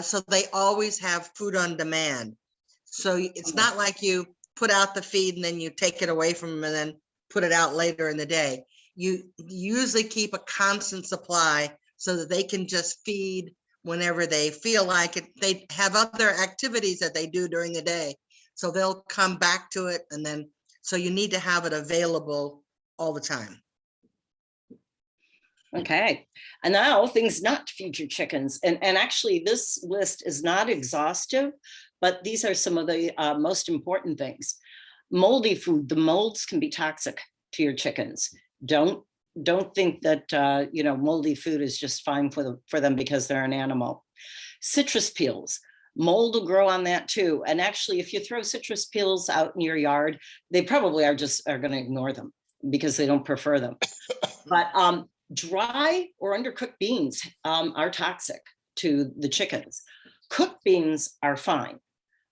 so they always have food on demand. So it's not like you put out the feed and then you take it away from them and then put it out later in the day. You usually keep a constant supply so that they can just feed whenever they feel like it. They have other activities that they do during the day, so they'll come back to it, and then so you need to have it available all the time. Okay, and now things not to feed your chickens. And actually this list is not exhaustive, but these are some of the most important things. Moldy food, the molds can be toxic to your chickens. Don't think that moldy food is just fine for them because they're an animal. Citrus peels, mold will grow on that too. And actually, if you throw citrus peels out in your yard, they probably are going to ignore them because they don't prefer them. But dry or undercooked beans are toxic to the chickens. Cooked beans are fine,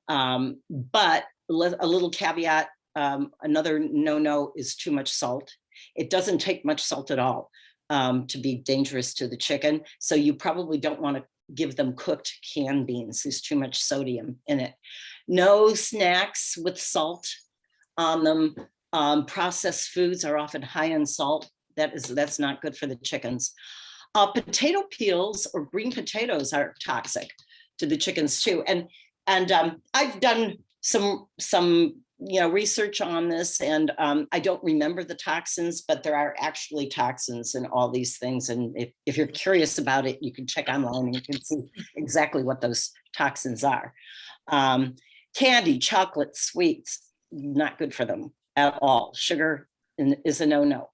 but a little caveat, another no-no is too much salt. It doesn't take much salt at all to be dangerous to the chicken. So you probably don't want to give them cooked canned beans. There's too much sodium in it. No snacks with salt on them. Processed foods are often high in salt. That's not good for the chickens. Potato peels or green potatoes are toxic to the chickens too. And I've done some research on this, and I don't remember the toxins, but there are actually toxins in all these things. And if you're curious about it, you can check online and you can see exactly what those toxins are. Candy, chocolate, sweets, not good for them at all. Sugar is a no-no.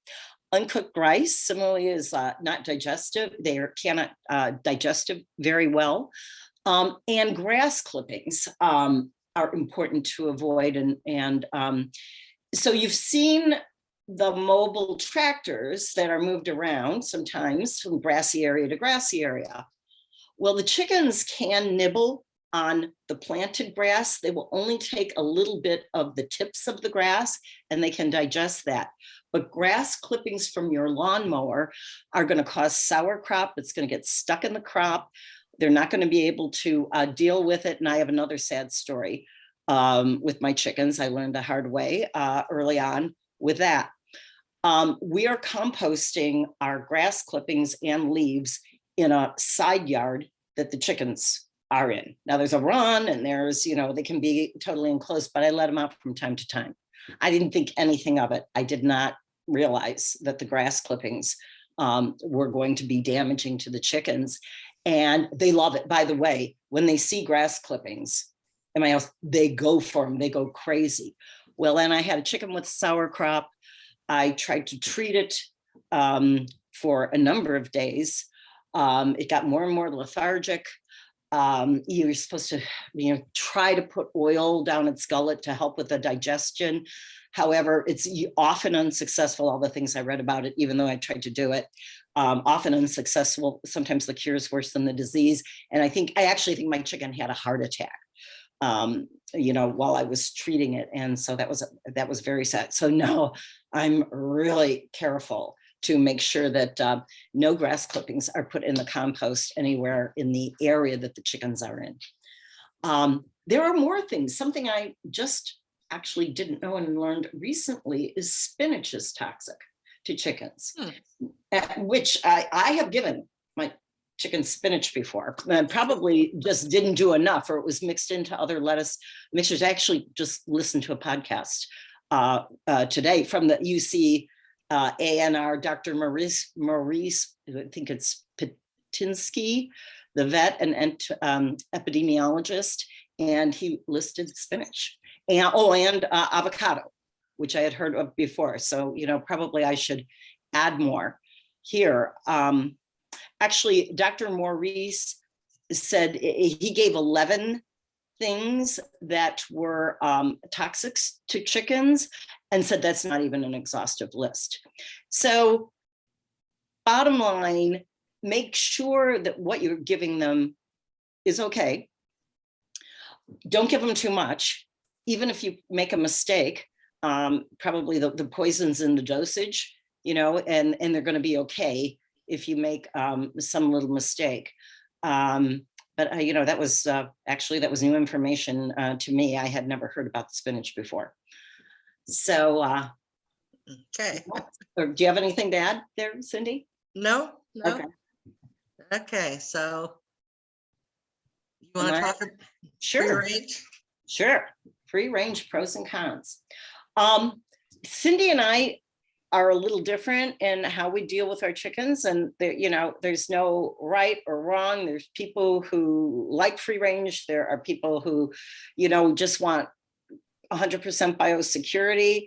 Uncooked rice similarly is not digestive. They cannot digest it very well. And grass clippings are important to avoid. And so you've seen the mobile tractors that are moved around sometimes from grassy area to grassy area. Well, the chickens can nibble on the planted grass. They will only take a little bit of the tips of the grass and they can digest that. But grass clippings from your lawnmower are going to cause sauerkraut. It's going to get stuck in the crop. They're not going to be able to deal with it. And I have another sad story with my chickens. I learned the hard way early on with that. We are composting our grass clippings and leaves in a side yard that the chickens are in. Now there's a run and there's, they can be totally enclosed, but I let them out from time to time. I didn't think anything of it. I did not realize that the grass clippings were going to be damaging to the chickens. And they love it. By the way, when they see grass clippings, in my house, they go for them, they go crazy. Well, then I had a chicken with sauerkraut. I tried to treat it for a number of days. It got more and more lethargic. You're supposed to, try to put oil down its gullet to help with the digestion. However, it's often unsuccessful, all the things I read about it, even though I tried to do it, often unsuccessful. Sometimes the cure is worse than the disease. And I actually think my chicken had a heart attack, while I was treating it. And so that was very sad. So now I'm really careful to make sure that no grass clippings are put in the compost anywhere in the area that the chickens are in. There are more things. Something I just actually didn't know and learned recently is spinach is toxic to chickens, which I have given my chicken spinach before, and probably just didn't do enough, or it was mixed into other lettuce mixtures. I actually just listened to a podcast today from the UC ANR, Dr. Maurice, I think it's Patinsky, the vet and epidemiologist, and he listed spinach and avocado, which I had heard of before. So, probably I should add more here. Actually, Dr. Maurice said he gave 11 things that were toxic to chickens, and said that's not even an exhaustive list. So bottom line, make sure that what you're giving them is okay. Don't give them too much. Even if you make a mistake, probably the poison's in the dosage, and they're going to be okay if you make some little mistake. But that was that was new information to me. I had never heard about the spinach before. So, okay. Do you have anything to add there, Cindy? No. Okay. Okay, so you want to talk about Sure. free range? Sure. Free range pros and cons. Cindy and I are a little different in how we deal with our chickens, and there's no right or wrong. There's people who like free range. There are people who, just want 100% biosecurity.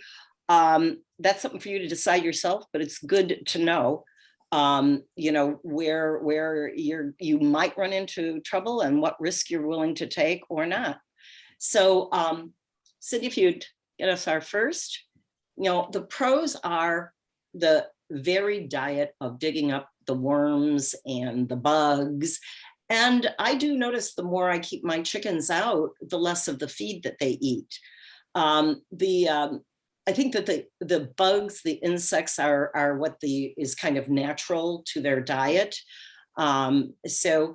That's something for you to decide yourself, but it's good to know, where you might run into trouble and what risk you're willing to take or not. So, Cindy, if you'd get us our first, the pros are the varied diet of digging up the worms and the bugs. And I do notice the more I keep my chickens out, the less of the feed that they eat. I think that the bugs, the insects are what is kind of natural to their diet. So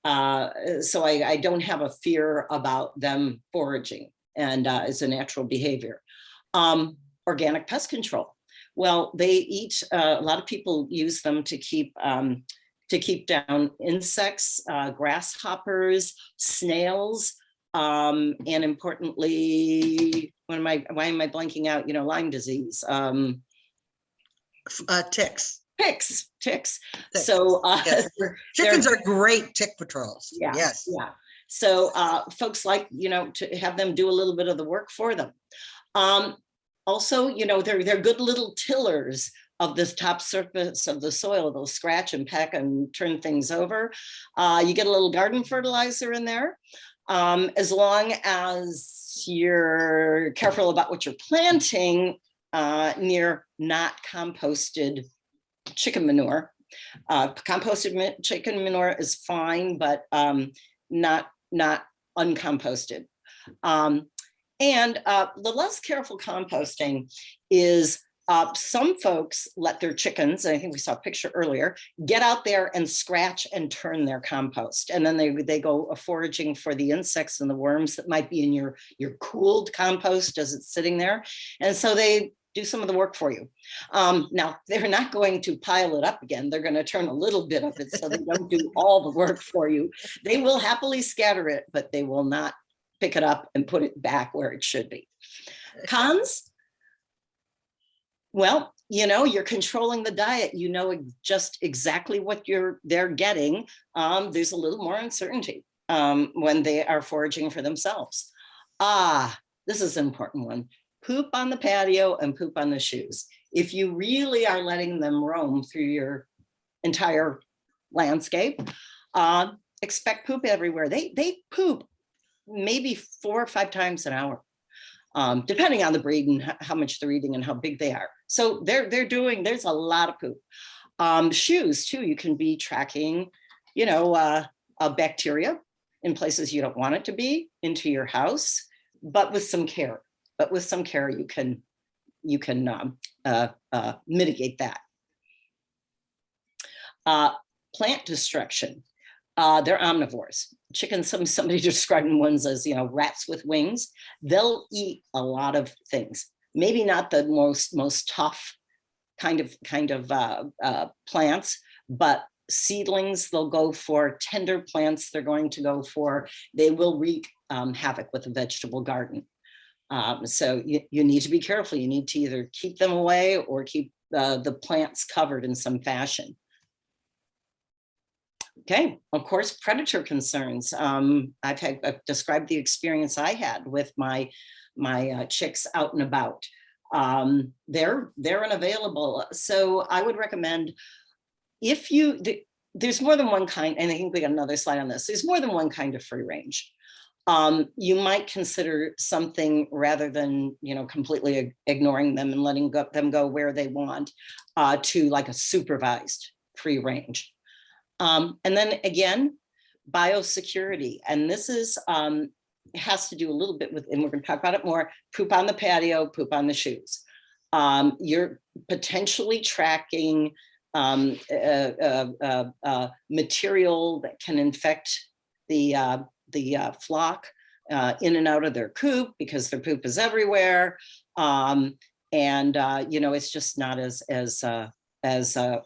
I don't have a fear about them foraging, and it's a natural behavior. Organic pest control. Well, they eat, a lot of people use them to keep down insects, grasshoppers, snails, and importantly, why am I blanking out? Lyme disease. Ticks. Ticks. So yes. Chickens are great tick patrols. Yeah. Yes. Yeah. So folks like, to have them do a little bit of the work for them. Also, they're good little tillers of the top surface of the soil. They'll scratch and peck and turn things over. You get a little garden fertilizer in there. As long as you're careful about what you're planting near not composted chicken manure. Composted chicken manure is fine, but not uncomposted. And the less careful composting is some folks let their chickens, and I think we saw a picture earlier, get out there and scratch and turn their compost. And then they go foraging for the insects and the worms that might be in your cooled compost as it's sitting there. And so they do some of the work for you. Now, they're not going to pile it up again. They're going to turn a little bit of it so they don't do all the work for you. They will happily scatter it, but they will not pick it up and put it back where it should be. Cons? Well, you're controlling the diet. Just exactly what they're getting. There's a little more uncertainty. when they are foraging for themselves. This is an important one. Poop on the patio and poop on the shoes. If you really are letting them roam through your entire landscape, expect poop everywhere. They poop maybe 4 or 5 times an hour, depending on the breed and how much they're eating and how big they are. So there's a lot of poop. Shoes too, you can be tracking, bacteria in places you don't want it to be into your house, but with some care. You can mitigate that. Plant destruction. They're omnivores. Chickens, somebody described ones as, rats with wings. They'll eat a lot of things. Maybe not the most tough kind of plants, but seedlings they'll go for, tender plants they're going to go for. They will wreak havoc with a vegetable garden. So you need to be careful. You need to either keep them away or keep the plants covered in some fashion. Okay, of course, predator concerns. I've described the experience I had with my chicks out and about. They're unavailable. So I would recommend, there's more than one kind, and I think we got another slide on this. There's more than one kind of free range. You might consider something rather than, completely ignoring them and letting them go where they want, to like a supervised free range. And then again, biosecurity. And this has to do a little bit with, and we're going to talk about it more, poop on the patio, poop on the shoes. You're potentially tracking material that can infect the flock in and out of their coop because their poop is everywhere. It's just not as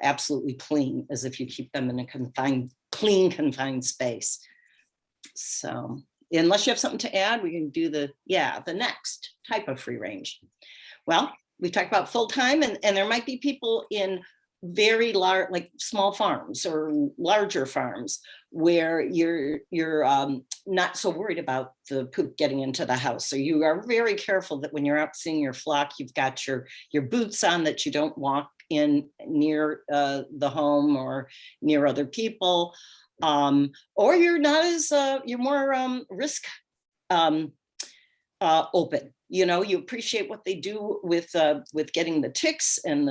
absolutely clean as if you keep them in a confined space. So unless you have something to add, we can do the next type of free range. Well, we talked about full-time, and there might be people in very large, like small farms or larger farms where you're not so worried about the poop getting into the house. So you are very careful that when you're out seeing your flock, you've got your boots on, that you don't walk in near the home or near other people, or you're not as you're more risk open. You appreciate what they do with getting the ticks, and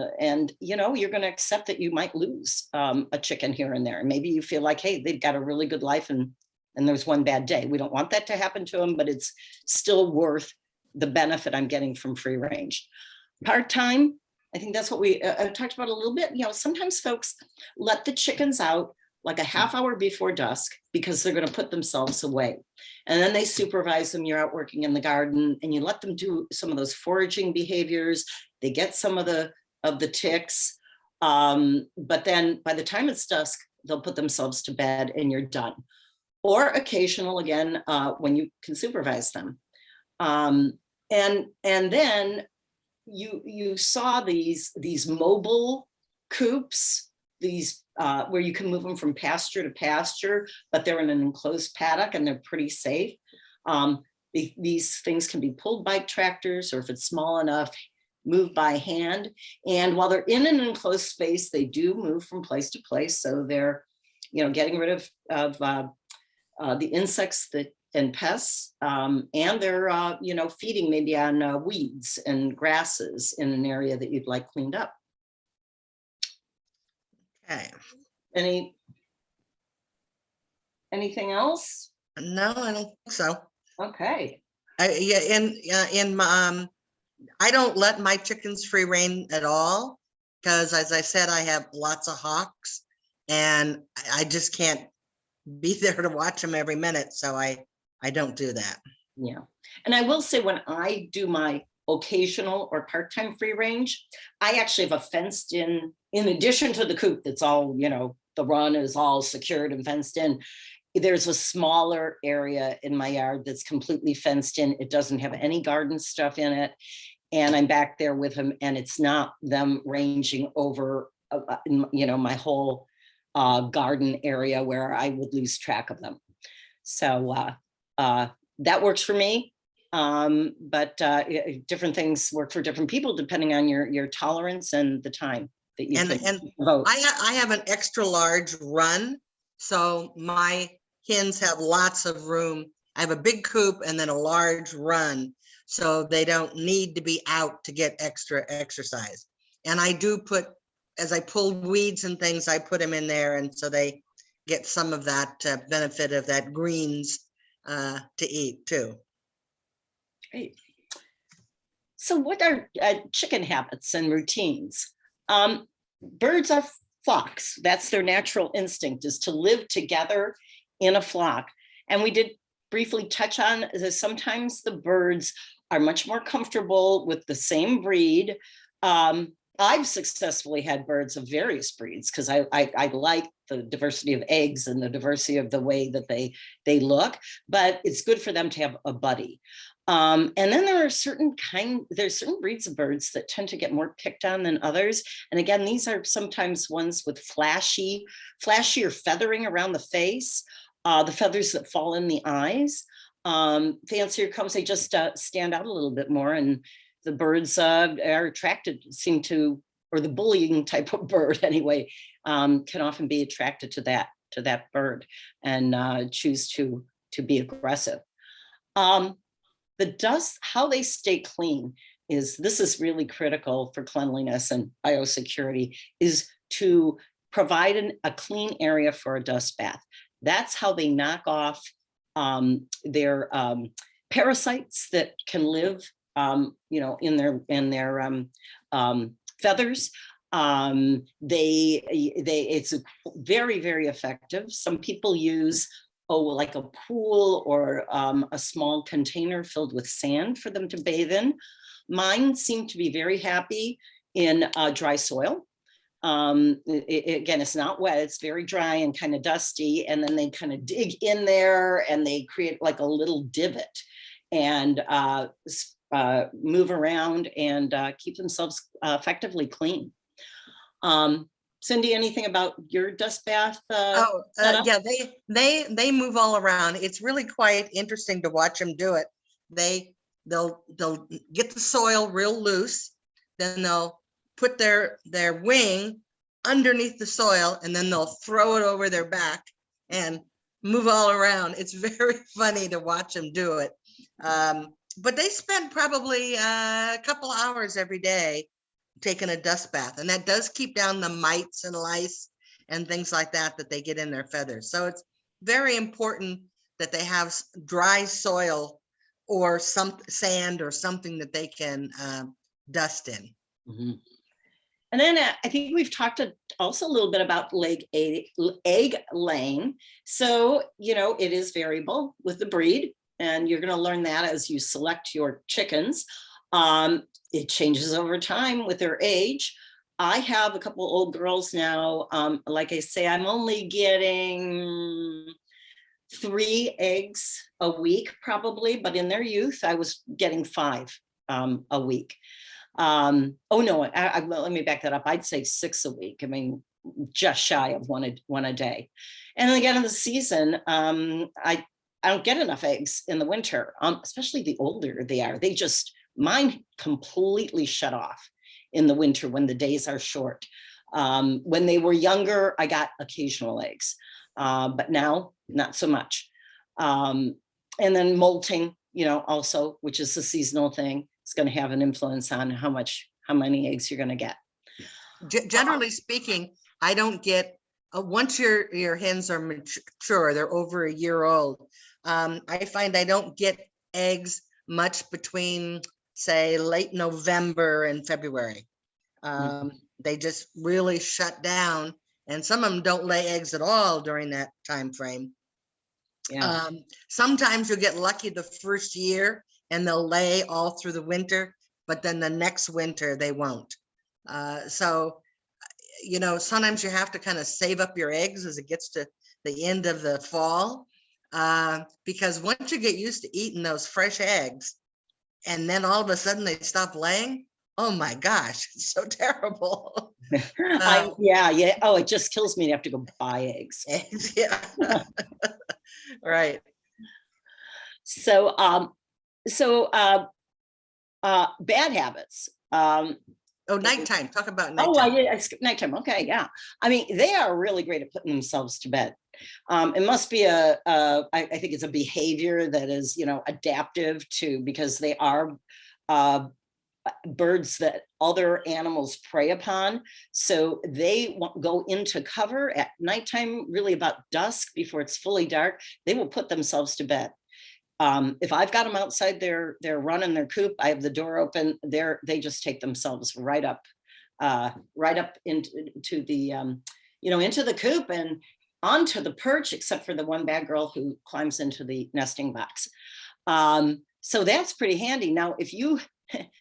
you're going to accept that you might lose a chicken here and there. Maybe you feel like, hey, they've got a really good life, and there's one bad day. We don't want that to happen to them, but it's still worth the benefit I'm getting from free range. Part-time, I think that's what we talked about a little bit. Sometimes folks let the chickens out like a half hour before dusk because they're going to put themselves away. And then they supervise them. You're out working in the garden and you let them do some of those foraging behaviors. They get some of the ticks. But then by the time it's dusk, they'll put themselves to bed and you're done. Or occasional, again, when you can supervise them. And then you saw these mobile coops, these where you can move them from pasture to pasture, but they're in an enclosed paddock and they're pretty safe. These things can be pulled by tractors, or if it's small enough, moved by hand. And while they're in an enclosed space, they do move from place to place. So they're, getting rid of the insects and pests, and they're, feeding maybe on weeds and grasses in an area that you'd like cleaned up. Okay. Anything else? No, I don't think so. Okay. I don't let my chickens free range at all because, as I said, I have lots of hawks and I just can't be there to watch them every minute. So I don't do that. Yeah. And I will say, when I do my occasional or part-time free range, I actually have a fenced in addition to the coop that's all, the run is all secured and fenced in. There's a smaller area in my yard that's completely fenced in. It doesn't have any garden stuff in it. And I'm back there with them, and it's not them ranging over, my whole garden area where I would lose track of them. So that works for me. But different things work for different people depending on your tolerance and the time that you can vote. I have an extra large run, so my hens have lots of room. I have a big coop and then a large run, so they don't need to be out to get extra exercise. And I do put, as I pull weeds and things, I put them in there, and so they get some of that benefit of that greens to eat too. Great. So what are chicken habits and routines? Birds are flocks. That's their natural instinct, is to live together in a flock. And we did briefly touch on that sometimes the birds are much more comfortable with the same breed. I've successfully had birds of various breeds because I like the diversity of eggs and the diversity of the way that they look, but it's good for them to have a buddy. And then there are certain breeds of birds that tend to get more picked on than others. And again, these are sometimes ones with flashier feathering around the face, the feathers that fall in the eyes. Fancier comes, they just stand out a little bit more, and the birds are attracted, or the bullying type of bird anyway, can often be attracted to that bird and choose to be aggressive. The dust, how they stay clean this is really critical for cleanliness and biosecurity, is to provide a clean area for a dust bath. That's how they knock off their parasites that can live, in their feathers. It's very, very effective. Some people use like a pool or a small container filled with sand for them to bathe in. Mine seem to be very happy in dry soil. Again, it's not wet, it's very dry and kind of dusty. And then they kind of dig in there and they create like a little divot and move around and keep themselves effectively clean. Cindy, anything about your dust bath? Yeah, they move all around. It's really quite interesting to watch them do it. They'll get the soil real loose, then they'll put their wing underneath the soil, and then they'll throw it over their back and move all around. It's very funny to watch them do it. But they spend probably a couple hours every day taking a dust bath, and that does keep down the mites and lice and things like that they get in their feathers. So it's very important that they have dry soil or some sand or something that they can dust in. Mm-hmm. And then I think we've talked also a little bit about egg laying. So, it is variable with the breed, and you're going to learn that as you select your chickens. It changes over time with their age. I have a couple old girls now. Like I say, I'm only getting 3 eggs a week probably, but in their youth, I was getting 5 a week. Oh no, let me back that up. I'd say 6 a week. I mean, just shy of one a day. And then again in the season, I don't get enough eggs in the winter, especially the older they are. Mine completely shut off in the winter when the days are short. When they were younger, I got occasional eggs, but now not so much. And then molting, also, which is a seasonal thing, is going to have an influence on how many eggs you're going to get. Generally speaking, I don't get, once your hens are mature, they're over a year old, I find I don't get eggs much between, say, late November and February. They just really shut down, and some of them don't lay eggs at all during that time frame. Yeah. Sometimes you'll get lucky the first year and they'll lay all through the winter, but then the next winter they won't. So, sometimes you have to kind of save up your eggs as it gets to the end of the fall, because once you get used to eating those fresh eggs, and then all of a sudden they stop laying, oh my gosh, it's so terrible. Yeah. Oh, it just kills me to have to go buy eggs. Yeah. Right. So, bad habits. Oh, nighttime. Talk about Oh, I nighttime. did. I skipped nighttime. Okay, yeah. I mean, they are really great at putting themselves to bed. It must be I think it's a behavior that is, you know, adaptive to, because they are birds that other animals prey upon. So they go into cover at nighttime, really about dusk, before it's fully dark. They will put themselves to bed. If I've got them outside, they're running their coop, I have the door open, they just take themselves right up into the, you know, into the coop and onto the perch, except for the one bad girl who climbs into the nesting box. So that's pretty handy. Now, if you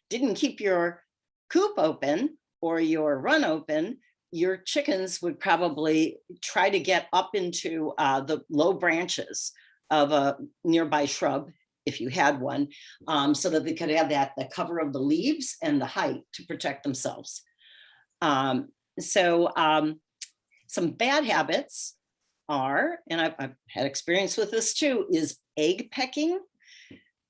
didn't keep your coop open or your run open, your chickens would probably try to get up into the low branches of a nearby shrub, if you had one, so that they could have the cover of the leaves and the height to protect themselves. Some bad habits are, and I've had experience with this too, is egg pecking.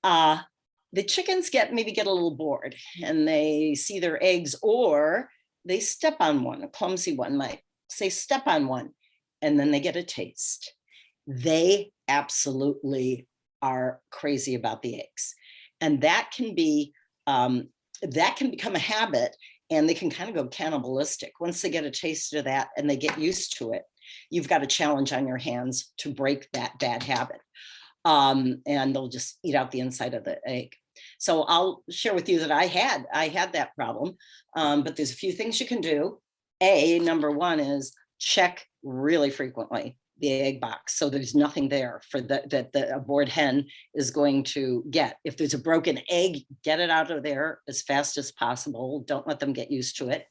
The chickens maybe get a little bored and they see their eggs, or they step on one. A clumsy one might say step on one, and then they get a taste. They absolutely are crazy about the eggs, and that can become a habit, and they can kind of go cannibalistic once they get a taste of that and they get used to it. You've got a challenge on your hands to break that bad habit, and they'll just eat out the inside of the egg. So I'll share with you that I had that problem, but there's a few things you can do. Number one is check really frequently the egg box, so there's nothing there for that the bored hen is going to get. If there's a broken egg, get it out of there as fast as possible. Don't let them get used to it.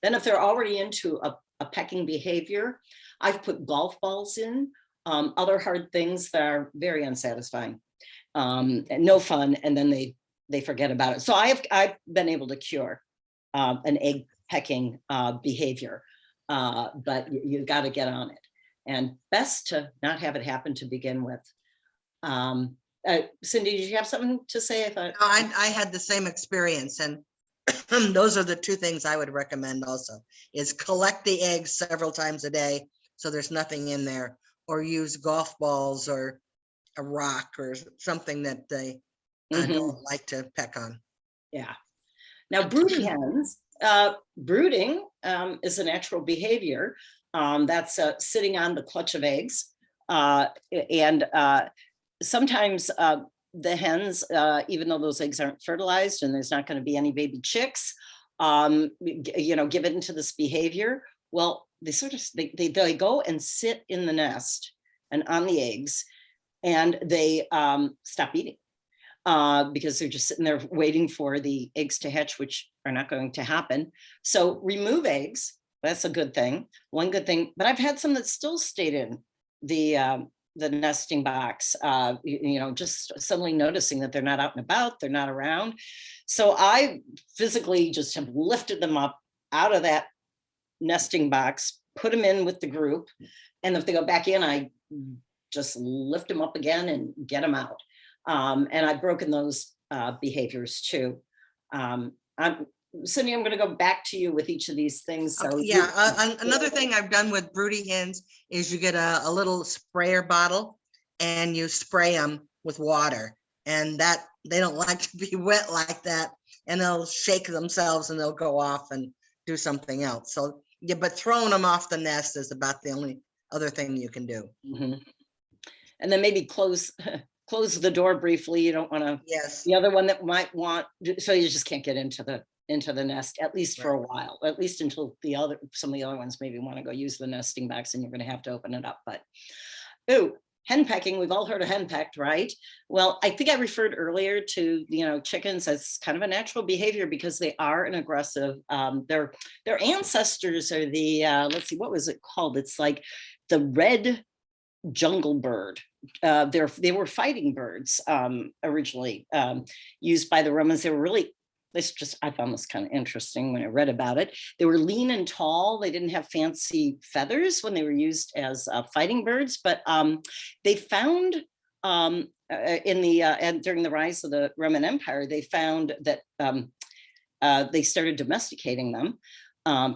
Then if they're already into a pecking behavior, I've put golf balls in, other hard things that are very unsatisfying, and no fun, and then they forget about it. So I've been able to cure an egg pecking behavior, but you've got to get on it. And best to not have it happen to begin with. Cindy, did you have something to say? I thought. No, I had the same experience, and those are the two things I would recommend also, is collect the eggs several times a day so there's nothing in there, or use golf balls or a rock or something that they don't like to peck on. Yeah. Now, brooding hens, brooding is a natural behavior. That's sitting on the clutch of eggs. And sometimes the hens, even though those eggs aren't fertilized and there's not going to be any baby chicks, you know, give it into this behavior. Well, they go and sit in the nest and on the eggs, and they stop eating because they're just sitting there waiting for the eggs to hatch, which are not going to happen. So remove eggs. That's a good thing. One good thing, but I've had some that still stayed in the nesting box, you know, just suddenly noticing that they're not out and about, they're not around. So I physically just have lifted them up out of that nesting box, put them in with the group. And if they go back in, I just lift them up again and get them out. And I've broken those behaviors too. Cindy, I'm going to go back to you with each of these things. So yeah, another thing I've done with broody hens is you get a little sprayer bottle and you spray them with water, and that they don't like to be wet like that, and they'll shake themselves and they'll go off and do something else. So yeah, but throwing them off the nest is about the only other thing you can do. And then maybe close the door briefly. You don't want to. Yes. The other one that might want, so you just can't get into the nest, at least for a while, at least until some of the other ones maybe want to go use the nesting box, and you're going to have to open it up. But hen pecking, we've all heard of hen pecked, right? Well, I think I referred earlier to, you know, chickens as kind of a natural behavior because they are an aggressive, their ancestors are the, let's see, what was it called? It's like the red jungle bird. They were fighting birds originally, used by the Romans. They were really, I found this kind of interesting when I read about it. They were lean and tall. They didn't have fancy feathers when they were used as fighting birds, but they found and during the rise of the Roman Empire, they found that they started domesticating them.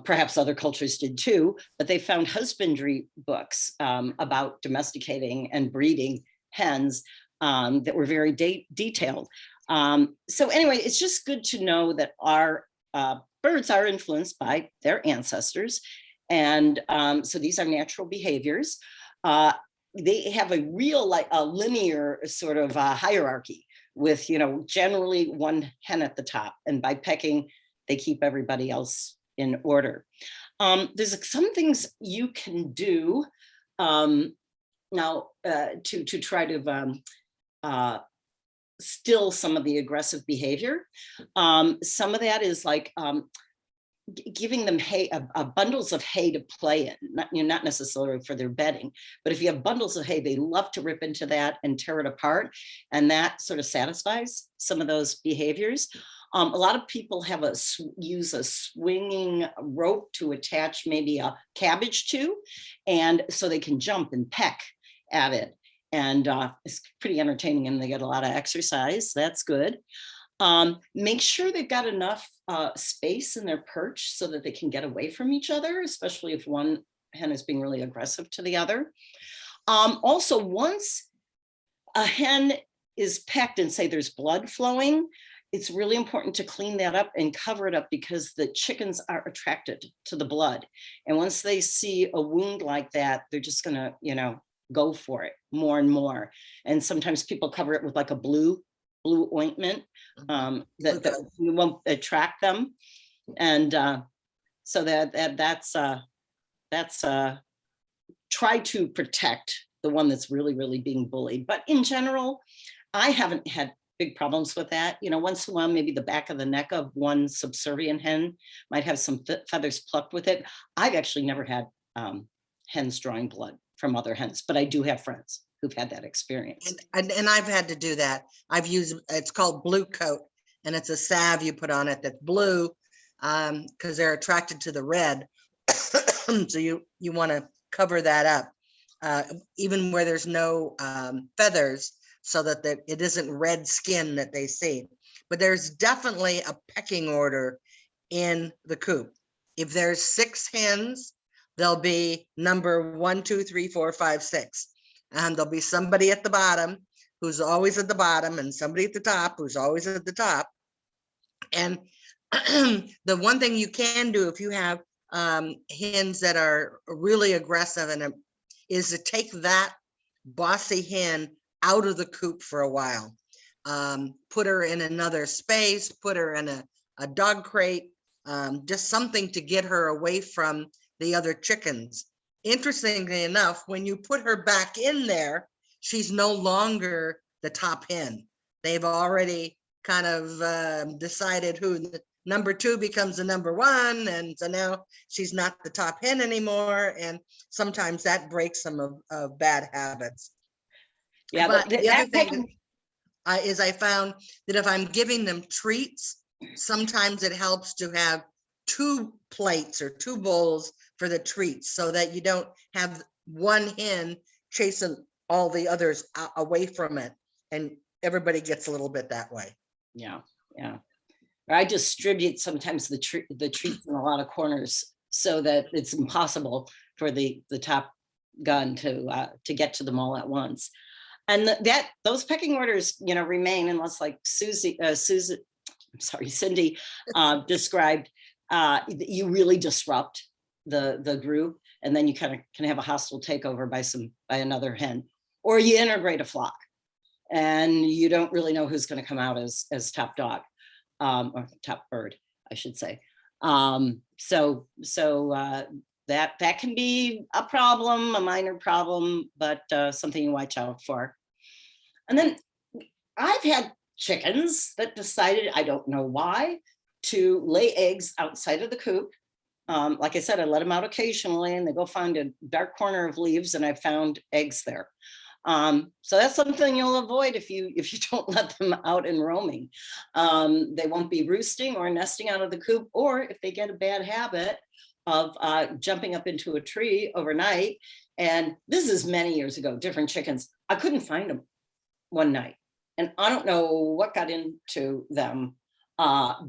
Perhaps other cultures did too, but they found husbandry books about domesticating and breeding hens that were very detailed. So anyway, it's just good to know that our birds are influenced by their ancestors. And so these are natural behaviors. They have a real, like a linear sort of hierarchy with, generally one hen at the top. And by pecking, they keep everybody else in order. There's some things you can do now to try to still some of the aggressive behavior. Some of that is like giving them hay, bundles of hay to play in, not necessarily for their bedding, but if you have bundles of hay, they love to rip into that and tear it apart. And that sort of satisfies some of those behaviors. A lot of people use a swinging rope to attach maybe a cabbage to, and so they can jump and peck at it. And it's pretty entertaining and they get a lot of exercise. That's good. Make sure they've got enough space in their perch so that they can get away from each other, especially if one hen is being really aggressive to the other. Also, once a hen is pecked and say there's blood flowing, it's really important to clean that up and cover it up because the chickens are attracted to the blood. And once they see a wound like that, they're just gonna, go for it more and more. And sometimes people cover it with like a blue ointment that won't attract them. And so that's try to protect the one that's really, really being bullied. But in general, I haven't had big problems with that. Once in a while, maybe the back of the neck of one subservient hen might have some feathers plucked with it. I've actually never had hens drawing blood from other hens, but I do have friends who've had that experience. And I've had to do that. I've used, it's called Blue Coat, and it's a salve you put on it that's blue because they're attracted to the red. So you want to cover that up, even where there's no feathers, so that it isn't red skin that they see. But there's definitely a pecking order in the coop. If there's 6 hens, there'll be number 1, 2, 3, 4, 5, 6. And there'll be somebody at the bottom who's always at the bottom and somebody at the top who's always at the top. And the one thing you can do if you have hens that are really aggressive is to take that bossy hen out of the coop for a while. Put her in another space, put her in a dog crate, just something to get her away from the other chickens. Interestingly enough, when you put her back in there, she's no longer the top hen. They've already kind of decided who the number 2 becomes the number 1. And so now she's not the top hen anymore. And sometimes that breaks some of bad habits. Yeah, but the other thing is I found that if I'm giving them treats, sometimes it helps to have 2 plates or 2 bowls for the treats so that you don't have one hen chasing all the others away from it. And everybody gets a little bit that way. Yeah. I distribute sometimes the treats in a lot of corners so that it's impossible for the top gun to get to them all at once. And those pecking orders, remain unless, like Cindy described, you really disrupt the group, and then you kind of can have a hostile takeover by another hen, or you integrate a flock, and you don't really know who's going to come out as top dog, or top bird, I should say. So that can be a problem, a minor problem, but something you watch out for. And then I've had chickens that decided, I don't know why, to lay eggs outside of the coop. Like I said, I let them out occasionally and they go find a dark corner of leaves and I found eggs there. So that's something you'll avoid if you don't let them out and roaming. They won't be roosting or nesting out of the coop, or if they get a bad habit of jumping up into a tree overnight. And this is many years ago, different chickens. I couldn't find them one night. And I don't know what got into them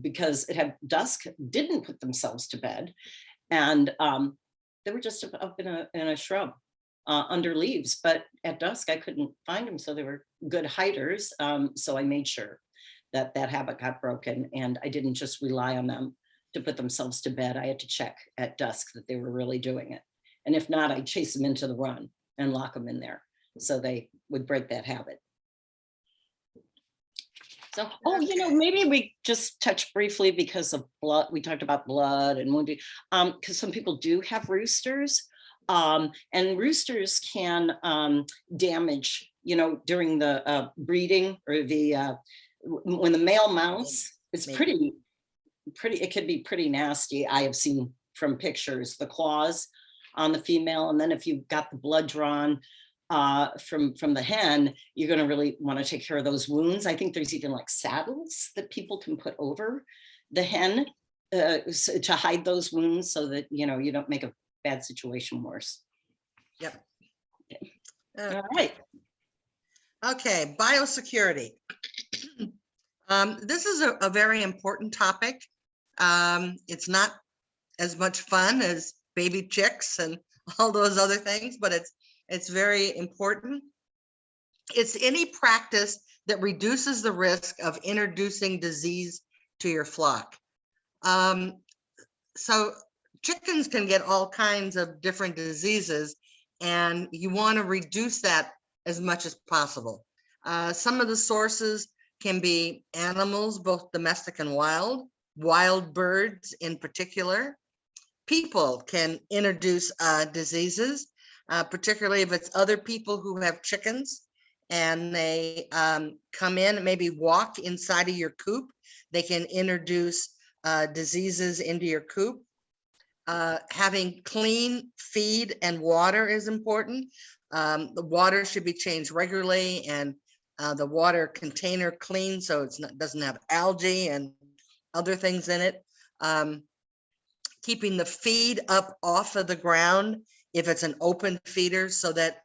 because it had dusk, didn't put themselves to bed. And they were just up in a shrub under leaves. But at dusk, I couldn't find them. So they were good hiders. So I made sure that that habit got broken. And I didn't just rely on them to put themselves to bed. I had to check at dusk that they were really doing it. And if not, I'd chase them into the run and lock them in there so they would break that habit. So, oh, you know, maybe we just touch briefly because of blood. We talked about blood and wounding, because some people do have roosters, and roosters can damage, you know, during the breeding or the when the male mounts. It's pretty. It could be pretty nasty. I have seen from pictures the claws on the female, and then if you've got the blood drawn from the hen, you're going to really want to take care of those wounds. I think there's even like saddles that people can put over the hen to hide those wounds so that, you know, you don't make a bad situation worse. Yep. Okay. All right. Okay, biosecurity. This is a very important topic. It's not as much fun as baby chicks and all those other things, but it's very important. It's any practice that reduces the risk of introducing disease to your flock. So chickens can get all kinds of different diseases, and you want to reduce that as much as possible. Some of the sources can be animals, both domestic and wild birds in particular. People can introduce diseases, particularly if it's other people who have chickens and they come in, maybe walk inside of your coop. They can introduce diseases into your coop. Having clean feed and water is important. The water should be changed regularly, and the water container clean so it doesn't have algae and other things in it. Keeping the feed up off of the ground if it's an open feeder so that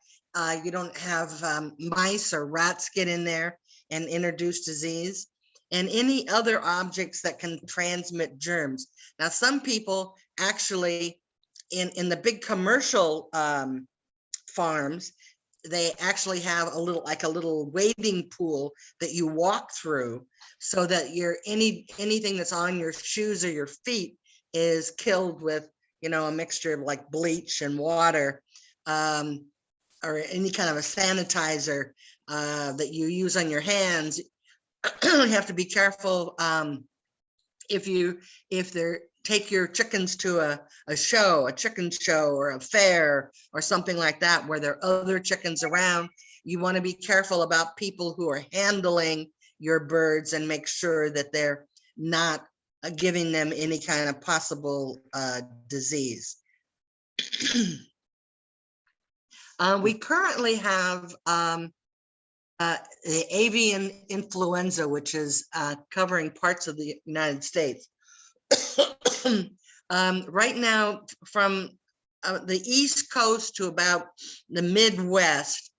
you don't have mice or rats get in there and introduce disease, and any other objects that can transmit germs. Now, some people actually in the big commercial farms, they actually have a little wading pool that you walk through so that anything that's on your shoes or your feet is killed with, you know, a mixture of like bleach and water, or any kind of a sanitizer that you use on your hands. You have to be careful if they're take your chickens to a chicken show or a fair or something like that where there are other chickens around. You want to be careful about people who are handling your birds and make sure that they're not giving them any kind of possible disease. We currently have the avian influenza, which is covering parts of the United States. Right now, from the East Coast to about the Midwest,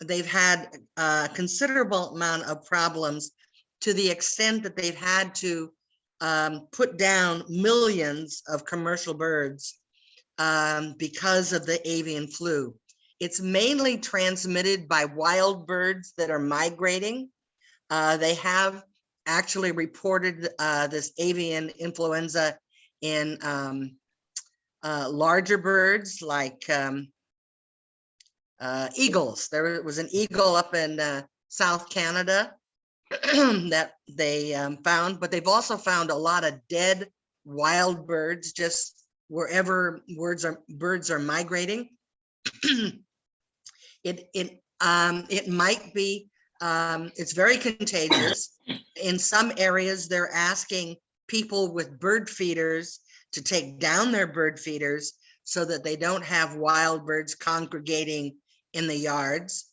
they've had a considerable amount of problems, to the extent that they've had to put down millions of commercial birds because of the avian flu. It's mainly transmitted by wild birds that are migrating. They have actually reported this avian influenza in larger birds like eagles. There was an eagle up in South Canada that they found, but they've also found a lot of dead wild birds just wherever birds are migrating. It might be, it's very contagious. In some areas, they're asking people with bird feeders to take down their bird feeders so that they don't have wild birds congregating in the yards.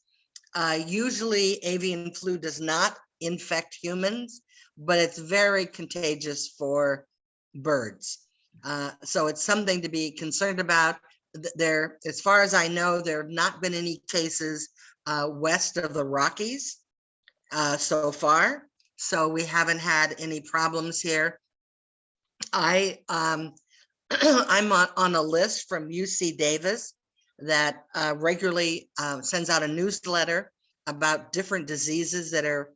Usually avian flu does not infect humans, but it's very contagious for birds. So it's something to be concerned about. There, as far as I know, there have not been any cases west of the Rockies. so far. So we haven't had any problems here. I'm on a list from UC Davis that regularly sends out a newsletter about different diseases that are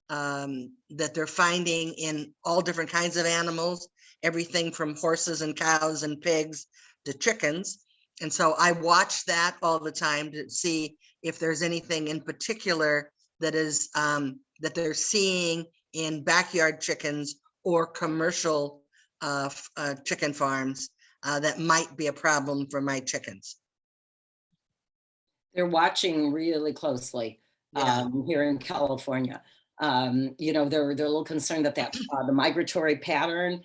that they're finding in all different kinds of animals, everything from horses and cows and pigs to chickens. And so I watch that all the time to see if there's anything in particular that is that they're seeing in backyard chickens or commercial chicken farms that might be a problem for my chickens. They're watching really closely here in California. You know, they're a little concerned that the migratory pattern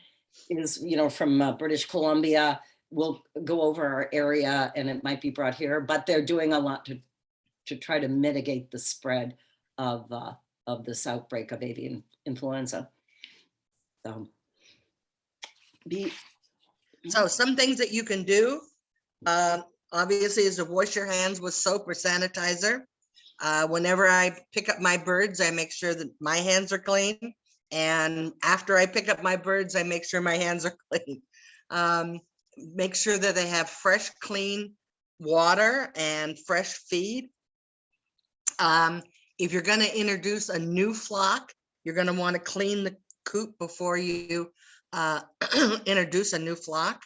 is, you know, from British Columbia will go over our area and it might be brought here, but they're doing a lot to try to mitigate the spread of this outbreak of avian influenza. So some things that you can do, obviously, is to wash your hands with soap or sanitizer. Whenever I pick up my birds, I make sure that my hands are clean. And after I pick up my birds, I make sure my hands are clean. Make sure that they have fresh, clean water and fresh feed. If you're going to introduce a new flock, you're going to want to clean the coop before you introduce a new flock.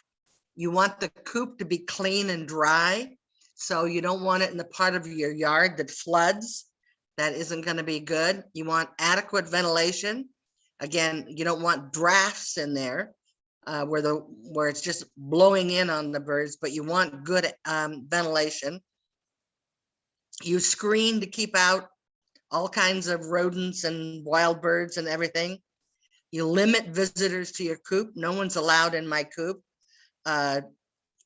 You want the coop to be clean and dry. So you don't want it in the part of your yard that floods. That isn't going to be good. You want adequate ventilation. Again, you don't want drafts in there where it's just blowing in on the birds, but you want good ventilation. You screen to keep out all kinds of rodents and wild birds and everything. You limit visitors to your coop. No one's allowed in my coop,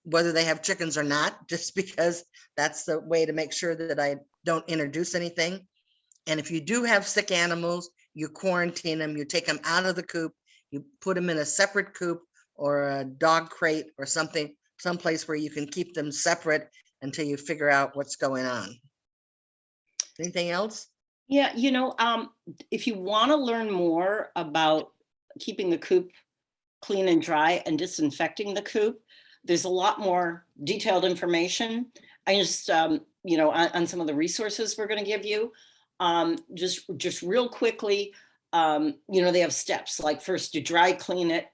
whether they have chickens or not, just because that's the way to make sure that I don't introduce anything. And if you do have sick animals, you quarantine them, you take them out of the coop, you put them in a separate coop or a dog crate or something, someplace where you can keep them separate until you figure out what's going on. Anything else? Yeah, you know, if you want to learn more about keeping the coop clean and dry and disinfecting the coop, there's a lot more detailed information. I just, you know, on some of the resources we're going to give you, just real quickly, you know, they have steps like first you dry clean it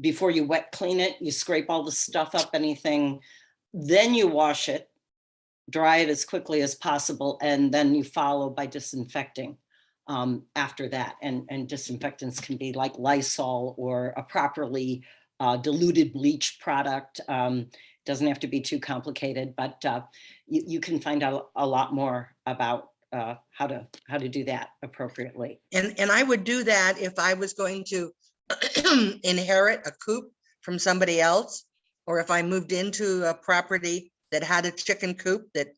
before you wet clean it, you scrape all the stuff up, anything, then you wash it, dry it as quickly as possible, and then you follow by disinfecting after that. And disinfectants can be like Lysol or a properly diluted bleach product. Doesn't have to be too complicated, but you can find out a lot more about how to do that appropriately. And I would do that if I was going to inherit a coop from somebody else, or if I moved into a property that had a chicken coop that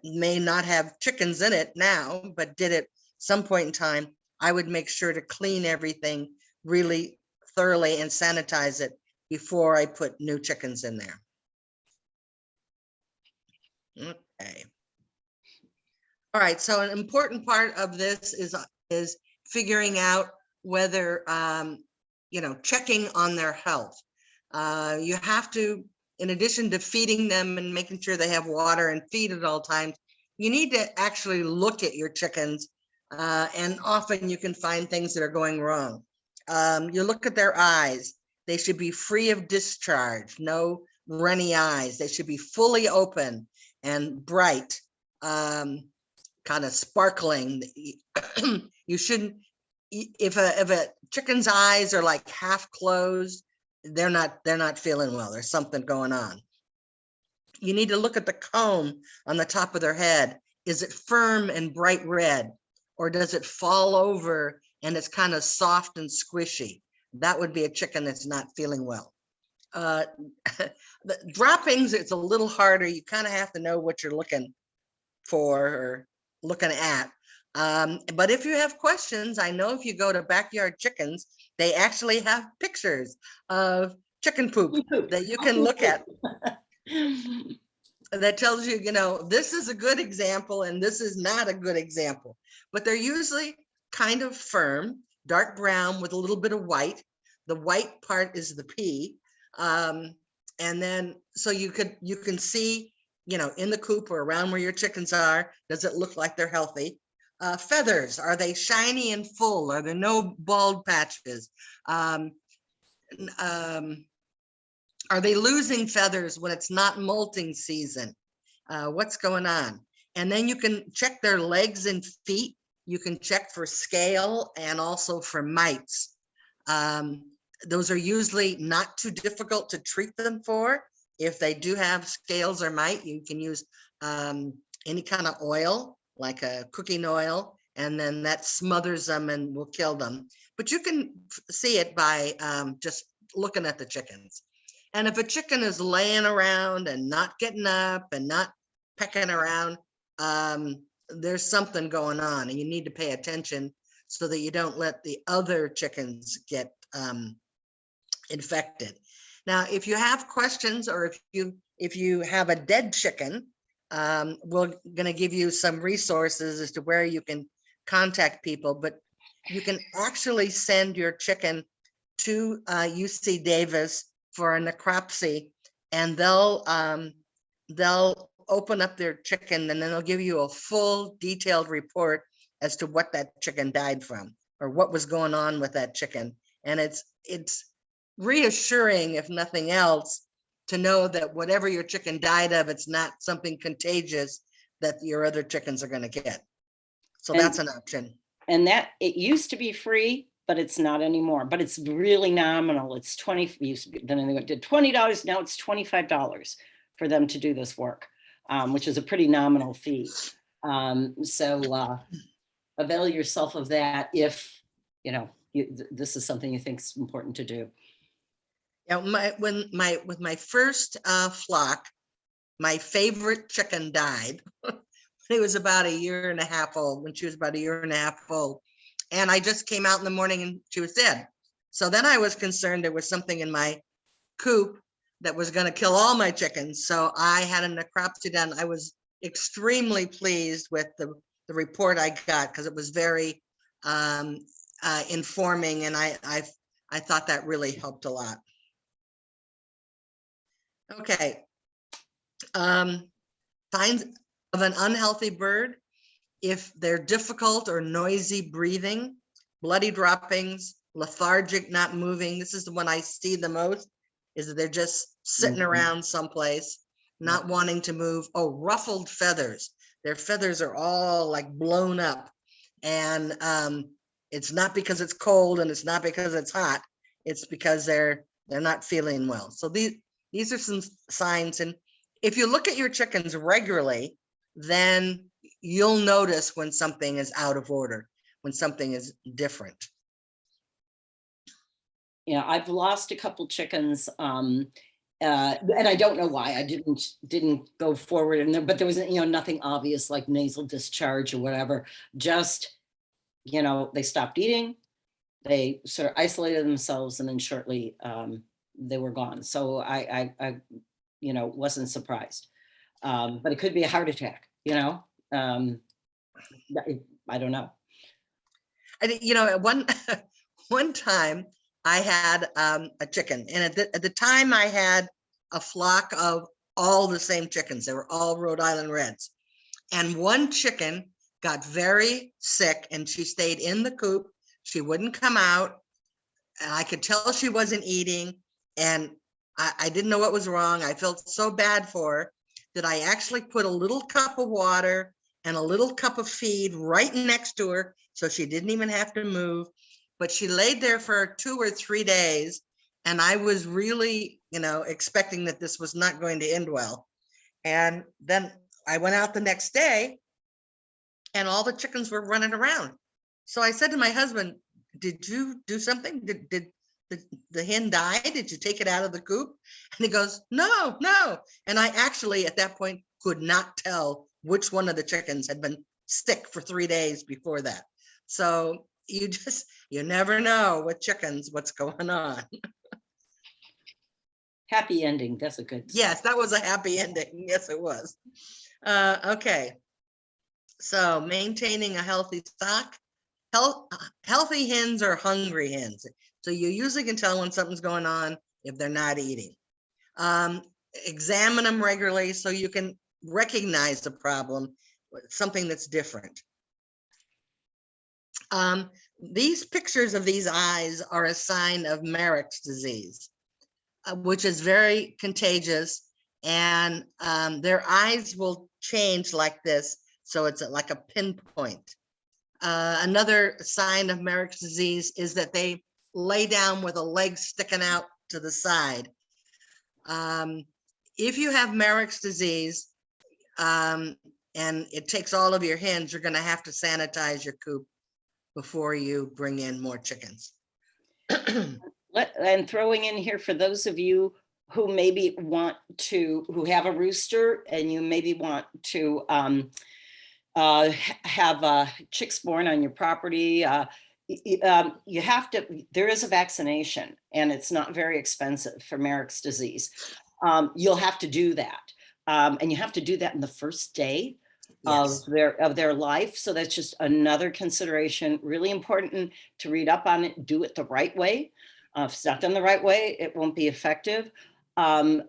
may not have chickens in it now, but did it some point in time, I would make sure to clean everything really thoroughly and sanitize it before I put new chickens in there. Okay. All right, so an important part of this is figuring out whether, you know, checking on their health. You have to, in addition to feeding them and making sure they have water and feed at all times, you need to actually look at your chickens, and often you can find things that are going wrong. You look at their eyes. They should be free of discharge, no runny eyes. They should be fully open and bright, kind of sparkling. You shouldn't, if a chicken's eyes are like half closed, they're not feeling well. There's something going on. You need to look at the comb on the top of their head. Is it firm and bright red, or does it fall over and it's kind of soft and squishy? That would be a chicken that's not feeling well. The droppings, it's a little harder. You kind of have to know what you're looking for or looking at. But if you have questions, I know if you go to Backyard Chickens, they actually have pictures of chicken poop that you can look at. that tells you, you know, this is a good example and this is not a good example. But they're usually kind of firm, dark brown with a little bit of white. The white part is the pea. And then so you can see, you know, in the coop or around where your chickens are, does it look like they're healthy? Feathers, are they shiny and full? Are there no bald patches? Are they losing feathers when it's not molting season? What's going on? And then you can check their legs and feet. You can check for scale and also for mites. Those are usually not too difficult to treat them for. If they do have scales or mite, you can use any kind of oil, like a cooking oil, and then that smothers them and will kill them. But you can see it by just looking at the chickens. And if a chicken is laying around and not getting up and not pecking around, there's something going on and you need to pay attention so that you don't let the other chickens get infected. Now, if you have questions or if you have a dead chicken, we're going to give you some resources as to where you can contact people, but you can actually send your chicken to UC Davis for a necropsy, and they'll open up their chicken and then they'll give you a full detailed report as to what that chicken died from or what was going on with that chicken. And it's reassuring, if nothing else, to know that whatever your chicken died of, it's not something contagious that your other chickens are going to get. So that's an option. And that it used to be free, but it's not anymore. But it's really nominal. It's then they did $20. Now it's $25 for them to do this work, which is a pretty nominal fee. So avail yourself of that if you know this is something you think is important to do. Yeah, with my first flock, my favorite chicken died. It was about 1.5 years old, when she was about 1.5 years old. And I just came out in the morning and she was dead. So then I was concerned there was something in my coop that was going to kill all my chickens. So I had a necropsy done. I was extremely pleased with the report I got because it was very informing, and I thought that really helped a lot. Okay. Signs of an unhealthy bird: if they're difficult or noisy breathing, bloody droppings, lethargic, not moving. This is the one I see the most, is that they're just sitting around someplace, not wanting to move. Oh, ruffled feathers. Their feathers are all like blown up. And it's not because it's cold and it's not because it's hot. It's because they're not feeling well. So these are some signs. And if you look at your chickens regularly, then you'll notice when something is out of order, when something is different. Yeah, I've lost a couple chickens, and I don't know why. I didn't go forward, and but there was nothing obvious like nasal discharge or whatever. Just they stopped eating, they sort of isolated themselves, and then shortly they were gone. So I wasn't surprised, but it could be a heart attack. I don't know. And one time I had a chicken, and at the time I had a flock of all the same chickens. They were all Rhode Island Reds, and one chicken got very sick, and she stayed in the coop. She wouldn't come out, and I could tell she wasn't eating, and I didn't know what was wrong. I felt so bad for her that I actually put a little cup of water and a little cup of feed right next to her, so she didn't even have to move. But she laid there for 2 or 3 days, and I was really, expecting that this was not going to end well. And then I went out the next day, and all the chickens were running around. So I said to my husband, "Did you do something? Did the hen die? Did you take it out of the coop?" And he goes, "No, no." And I actually, at that point, could not tell which one of the chickens had been sick for 3 days before that. So you never know with chickens what's going on. Happy ending. That's a good. Yes, that was a happy ending. Yes, it was. Okay. So maintaining a healthy stock. Healthy hens are hungry hens. So you usually can tell when something's going on if they're not eating. Examine them regularly so you can recognize the problem, something that's different. These pictures of these eyes are a sign of Marek's disease, which is very contagious, and their eyes will change like this. So it's like a pinpoint. Another sign of Marek's disease is that they lay down with a leg sticking out to the side. If you have Marek's disease and it takes all of your hens, you're going to have to sanitize your coop before you bring in more chickens. And throwing in here for those of you who maybe who have a rooster and you maybe want to have chicks born on your property, you have to, there is a vaccination and it's not very expensive for Marek's disease. You'll have to do that. And you have to do that in the first day of their life. So that's just another consideration, really important to read up on it, do it the right way. If it's not done the right way, it won't be effective. Any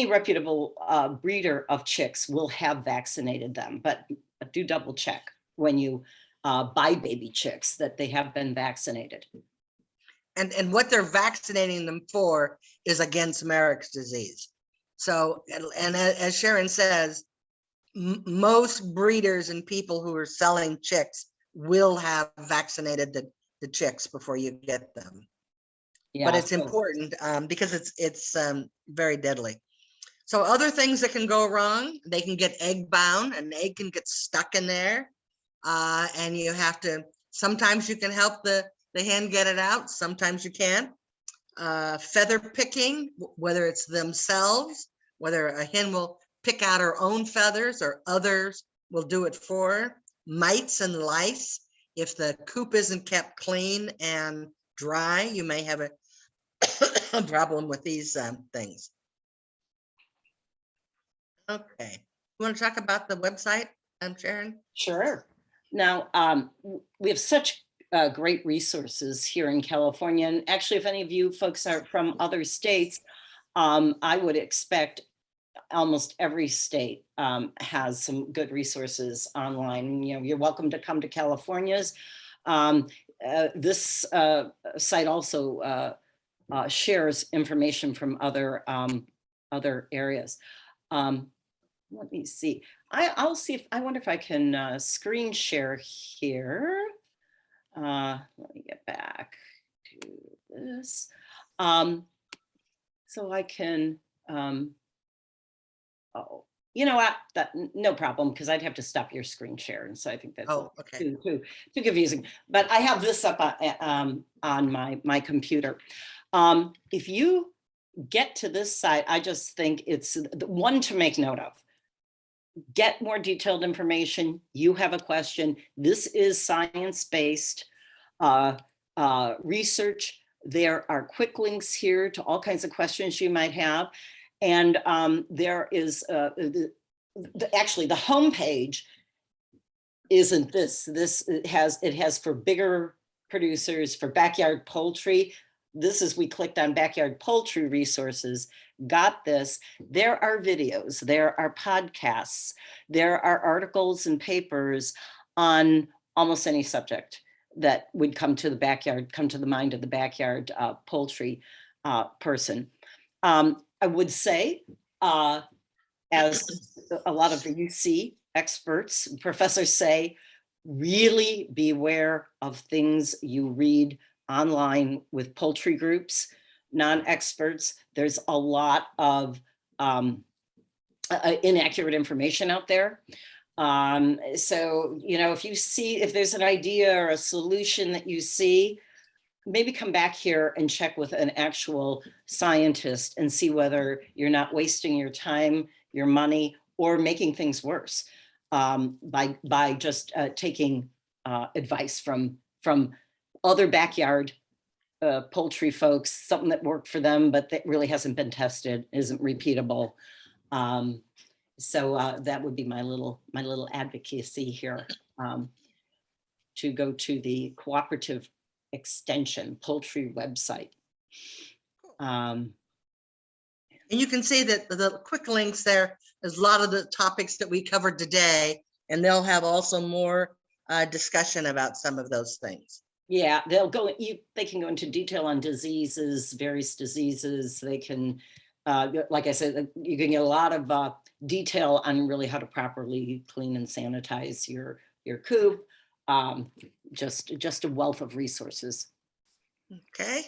reputable breeder of chicks will have vaccinated them, but do double check when you buy baby chicks that they have been vaccinated. And what they're vaccinating them for is against Marek's disease. So, and as Sharon says, most breeders and people who are selling chicks will have vaccinated the chicks before you get them. Yeah, but it's important because it's very deadly. So other things that can go wrong, they can get egg bound, an egg can get stuck in there. And you have to, sometimes you can help the hen get it out, sometimes you can't. Feather picking, whether it's themselves, whether a hen will pick out her own feathers or others will do it for her. Mites and lice, if the coop isn't kept clean and dry, you may have a problem with these things. Okay, you want to talk about the website, Sharon? Sure. Now, we have such great resources here in California. And actually, if any of you folks are from other states, I would expect almost every state has some good resources online. You know, you're welcome to come to California's. This site also shares information from other areas. Let me see. I'll see if I wonder if I can screen share here. Let me get back to this. So I can. Oh, you know what? No problem, because I'd have to stop your screen share, and so I think that's okay. too confusing. But I have this up on my computer. If you get to this site, I just think it's the one to make note of. Get more detailed information. You have a question. This is science-based research. There are quick links here to all kinds of questions you might have. And there is actually the homepage isn't this. It has for bigger producers, for backyard poultry. This is, we clicked on backyard poultry resources, got this. There are videos, there are podcasts, there are articles and papers on almost any subject that would come to the mind of the backyard poultry person. I would say, as a lot of the UC experts, professors say, really beware of things you read online with poultry groups, non-experts. There's a lot of inaccurate information out there. So, you know, if there's an idea or a solution that you see, maybe come back here and check with an actual scientist and see whether you're not wasting your time, your money, or making things worse by just taking advice from other backyard poultry folks, something that worked for them, but that really hasn't been tested, isn't repeatable. So that would be my little advocacy here, to go to the Cooperative Extension Poultry website. And you can see that the quick links there is a lot of the topics that we covered today, and they'll have also more discussion about some of those things. Yeah, they can go into detail on diseases, various diseases. They can, like I said, you can get a lot of detail on really how to properly clean and sanitize your coop. Just a wealth of resources. Okay.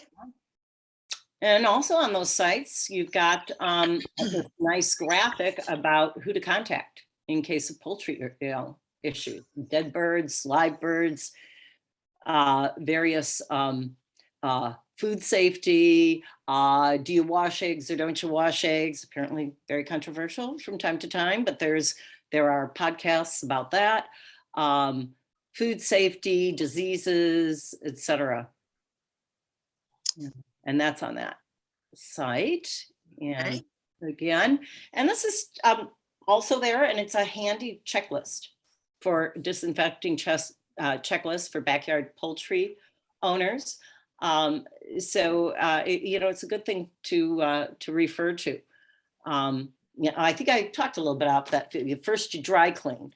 And also on those sites, you've got a nice graphic about who to contact in case of poultry issues, dead birds, live birds, various food safety. Do you wash eggs or don't you wash eggs? Apparently very controversial from time to time, but there are podcasts about that. Food safety, diseases, etc. Yeah. And that's on that site. And again, and this is also there, and it's a handy checklist for disinfecting checklist for backyard poultry owners. So it's a good thing to refer to. I think I talked a little bit about that. First you dry clean,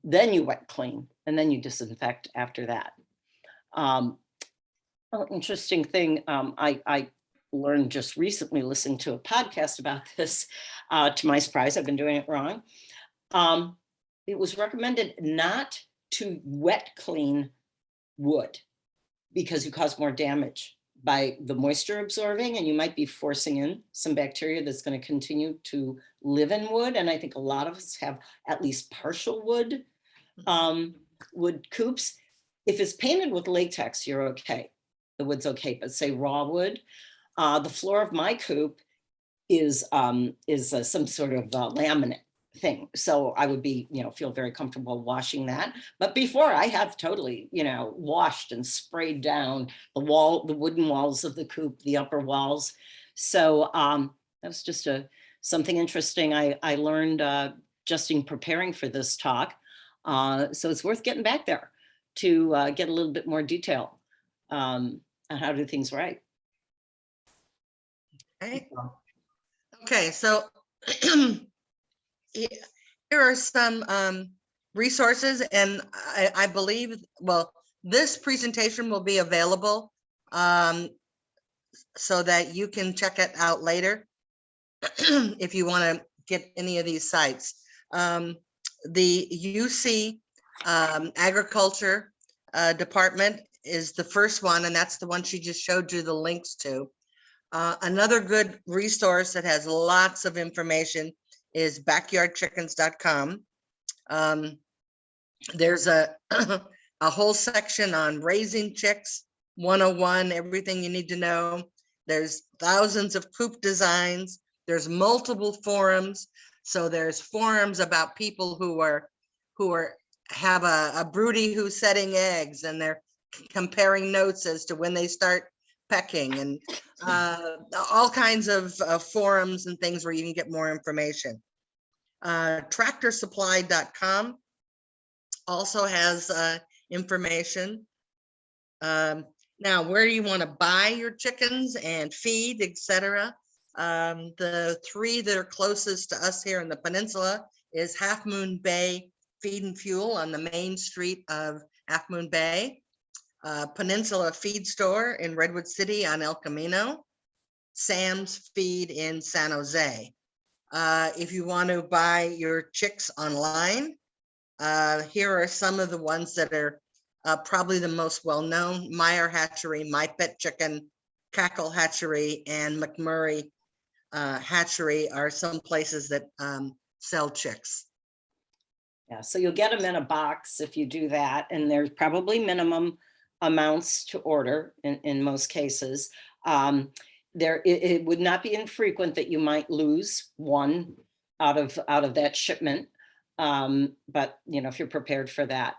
then you wet clean, and then you disinfect after that. Interesting thing, I learned just recently listening to a podcast about this. To my surprise, I've been doing it wrong. It was recommended not to wet clean wood because you cause more damage by the moisture absorbing, and you might be forcing in some bacteria that's going to continue to live in wood. And I think a lot of us have at least partial wood coops. If it's painted with latex, you're okay. The wood's okay, but say raw wood, the floor of my coop is some sort of laminate thing. So I would be, feel very comfortable washing that. But before I have totally, washed and sprayed down the wooden walls of the coop, the upper walls. So that's just something interesting I learned just in preparing for this talk. So it's worth getting back there to get a little bit more detail on how to do things right. Okay, so here are some resources, and I believe, well, this presentation will be available so that you can check it out later if you want to get any of these sites. The UC Agriculture Department is the first one, and that's the one she just showed you the links to. Another good resource that has lots of information is backyardchickens.com. There's a whole section on raising chicks 101, everything you need to know. There's thousands of coop designs. There's multiple forums. So there's forums about people who have a broody who's setting eggs, and they're comparing notes as to when they start pecking, and all kinds of forums and things where you can get more information. Tractorsupply.com also has information. Now, where you want to buy your chickens and feed, etc. The three that are closest to us here in the peninsula is Half Moon Bay Feed and Fuel on the main street of Half Moon Bay. Peninsula Feed Store in Redwood City on El Camino, Sam's Feed in San Jose. If you want to buy your chicks online, here are some of the ones that are probably the most well-known. Meyer Hatchery, My Pet Chicken, Cackle Hatchery, and McMurray Hatchery are some places that sell chicks. Yeah, so you'll get them in a box if you do that, and there's probably minimum amounts to order in most cases. It would not be infrequent that you might lose one out of that shipment. But if you're prepared for that,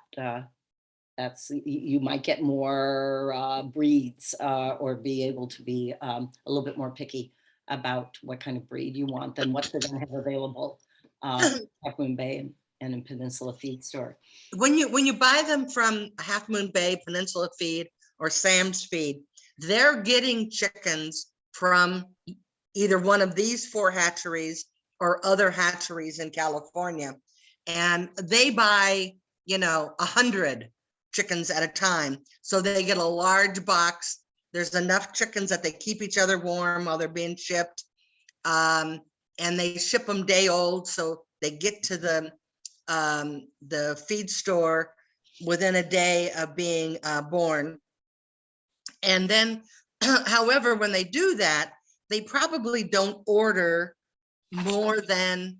you might get more breeds or be able to be a little bit more picky about what kind of breed you want than what they're going to have available at Half Moon Bay and in Peninsula Feed Store. When you buy them from Half Moon Bay, Peninsula Feed, or Sam's Feed, they're getting chickens from either one of these 4 hatcheries or other hatcheries in California, and they buy 100 chickens at a time, so they get a large box. There's enough chickens that they keep each other warm while they're being shipped, and they ship them day old, so they get to the feed store within a day of being born. And then, however, when they do that, they probably don't order more than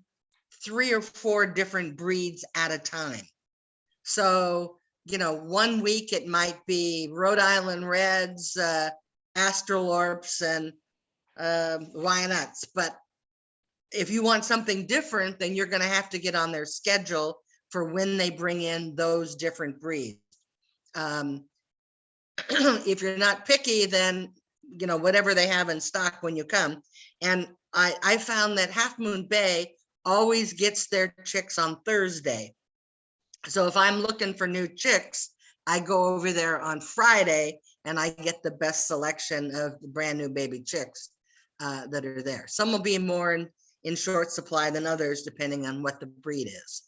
3 or 4 different breeds at a time. So, 1 week it might be Rhode Island Reds, Astralorps, and Wyandottes. But if you want something different, then you're going to have to get on their schedule for when they bring in those different breeds. If you're not picky, then whatever they have in stock when you come. And I found that Half Moon Bay always gets their chicks on Thursday. So if I'm looking for new chicks, I go over there on Friday and I get the best selection of the brand new baby chicks that are there. Some will be more in short supply than others, depending on what the breed is.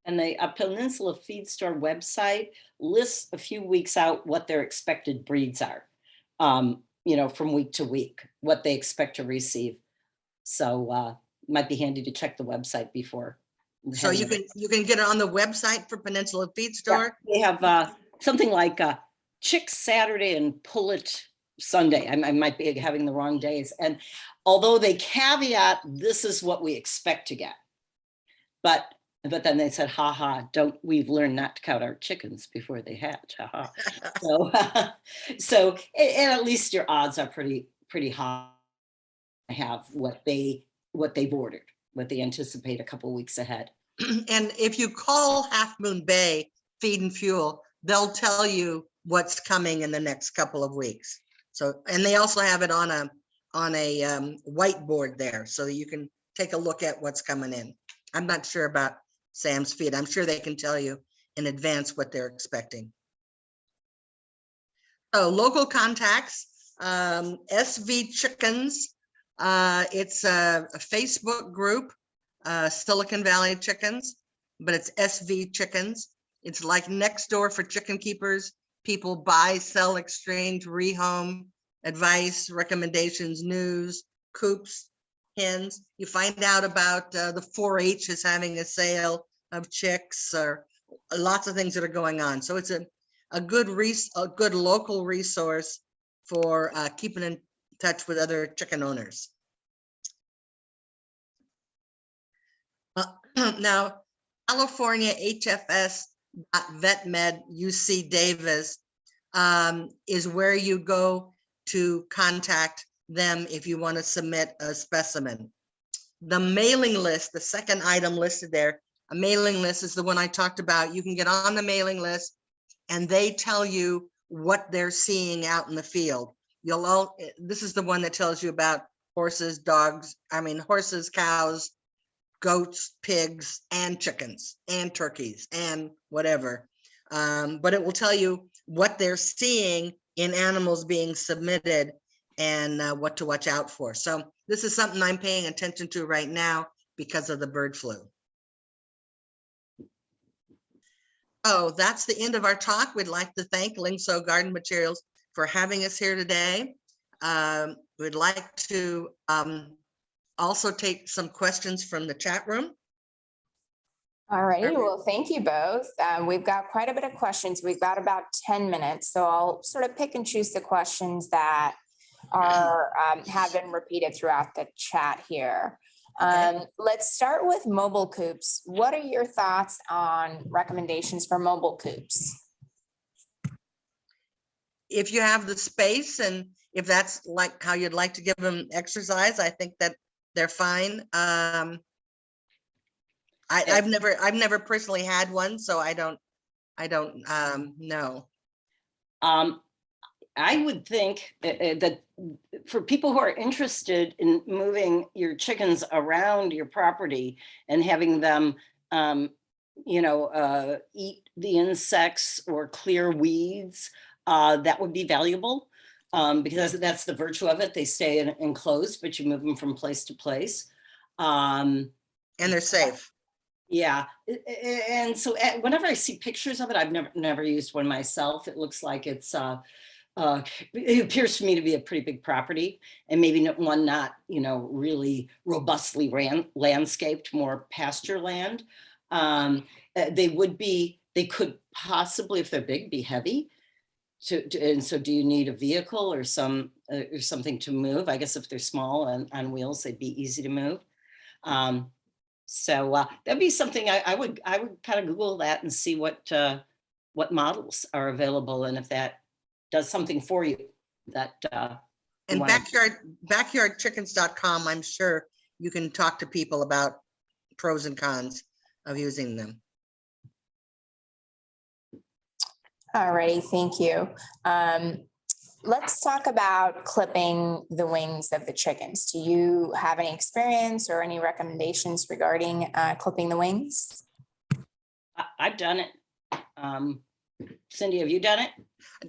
And the Peninsula Feed Store website lists a few weeks out what their expected breeds are, from week to week, what they expect to receive. So it might be handy to check the website before. So you can get it on the website for Peninsula Feed Store. Yeah, they have something like Chick Saturday and Pullet Sunday. I might be having the wrong days. And although they caveat, this is what we expect to get. But then they said, we've learned not to count our chickens before they hatch. So and at least your odds are pretty high to have what they've ordered, what they anticipate a couple of weeks ahead. And if you call Half Moon Bay Feed and Fuel, they'll tell you what's coming in the next couple of weeks. So, and they also have it on a whiteboard there, so that you can take a look at what's coming in. I'm not sure about Sam's Feed. I'm sure they can tell you in advance what they're expecting. So local contacts, SV Chickens. It's a Facebook group, Silicon Valley Chickens, but it's SV Chickens. It's like next door for chicken keepers. People buy, sell, exchange, rehome, advice, recommendations, news, coops, hens. You find out about the 4-H is having a sale of chicks, or lots of things that are going on. So it's a good local resource for keeping in touch with other chicken owners. Now, California HFS VetMed UC Davis is where you go to contact them if you want to submit a specimen. The mailing list, the second item listed there, a mailing list is the one I talked about. You can get on the mailing list and they tell you what they're seeing out in the field. This is the one that tells you about horses, cows, goats, pigs, and chickens, and turkeys, and whatever. But it will tell you what they're seeing in animals being submitted and what to watch out for. So this is something I'm paying attention to right now because of the bird flu. Oh, that's the end of our talk. We'd like to thank Lyngso Garden Materials for having us here today. We'd like to also take some questions from the chat room. All righty, well, thank you both. We've got quite a bit of questions. We've got about 10 minutes, so I'll sort of pick and choose the questions that are have been repeated throughout the chat here. Let's start with mobile coops. What are your thoughts on recommendations for mobile coops? If you have the space and if that's like how you'd like to give them exercise, I think that they're fine. I've never personally had one, so I don't I don't know. I would think that for people who are interested in moving your chickens around your property and having them, eat the insects or clear weeds, that would be valuable, because that's the virtue of it. They stay enclosed, but you move them from place to place. And they're safe. Yeah, and so whenever I see pictures of it, I've never used one myself. It looks like it's it appears to me to be a pretty big property, and maybe one not, really robustly landscaped, more pasture land. They could possibly, if they're big, be heavy. And so do you need a vehicle or something to move? I guess if they're small and on wheels, they'd be easy to move. So that'd be something I would kind of Google that and see what models are available, and if that does something for you. That and backyardchickens.com, I'm sure you can talk to people about pros and cons of using them. All righty, thank you. Let's talk about clipping the wings of the chickens. Do you have any experience or any recommendations regarding clipping the wings? I've done it. Cindy, have you done it?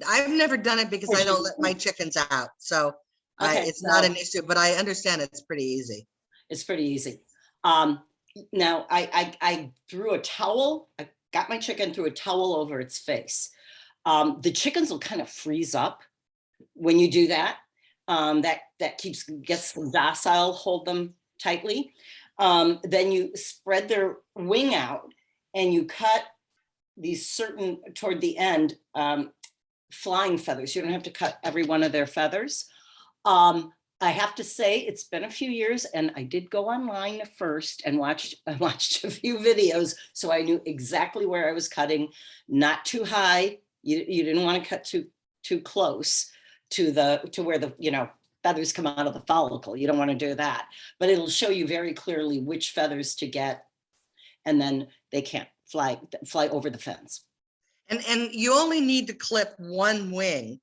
I've never done it because I don't let my chickens out. So it's not an issue, but I understand it's pretty easy. It's pretty easy. Now I threw a towel. I got my chicken, threw a towel over its face. The chickens will kind of freeze up when you do that. That gets them docile, hold them tightly. Then you spread their wing out and you cut these certain, toward the end, flying feathers. You don't have to cut every one of their feathers. I have to say, it's been a few years, and I did go online first and watched a few videos, so I knew exactly where I was cutting. Not too high. You didn't want to cut too close to where the feathers come out of the follicle. You don't want to do that, but it'll show you very clearly which feathers to get, and then they can't fly over the fence. And you only need to clip one wing,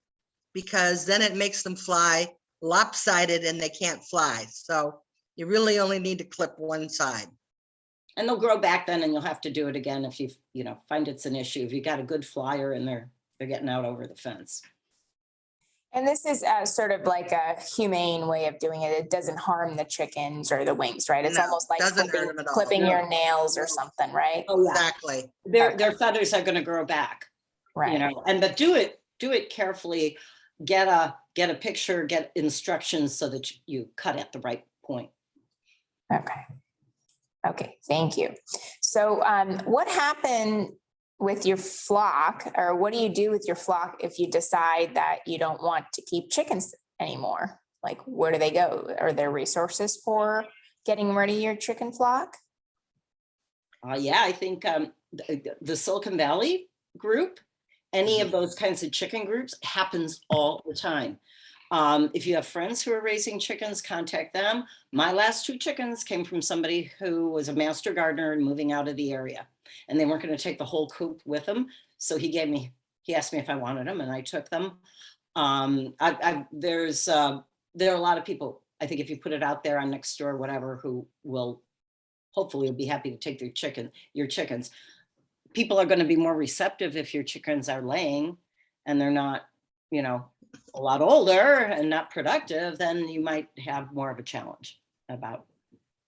because then it makes them fly lopsided and they can't fly. So you really only need to clip one side. And they'll grow back then, and you'll have to do it again if you find it's an issue. If you got a good flyer and they're getting out over the fence. And this is sort of like a humane way of doing it. It doesn't harm the chickens or the wings, right? It's almost like clipping your nails or something, right? Oh, yeah. Exactly. Their feathers are going to grow back, right? But do it carefully. Get a picture, get instructions so that you cut at the right point. Okay, thank you. So what happened with your flock, or what do you do with your flock if you decide that you don't want to keep chickens anymore? Like, where do they go? Are there resources for getting rid of your chicken flock? Yeah, I think the Silicon Valley group, any of those kinds of chicken groups, happens all the time. If you have friends who are raising chickens, contact them. My last 2 chickens came from somebody who was a master gardener and moving out of the area, and they weren't going to take the whole coop with them. So he asked me if I wanted them, and I took them. There are a lot of people, I think, if you put it out there on Nextdoor or whatever, who will hopefully be happy to take your chickens. People are going to be more receptive if your chickens are laying and they're not, a lot older and not productive. Then you might have more of a challenge about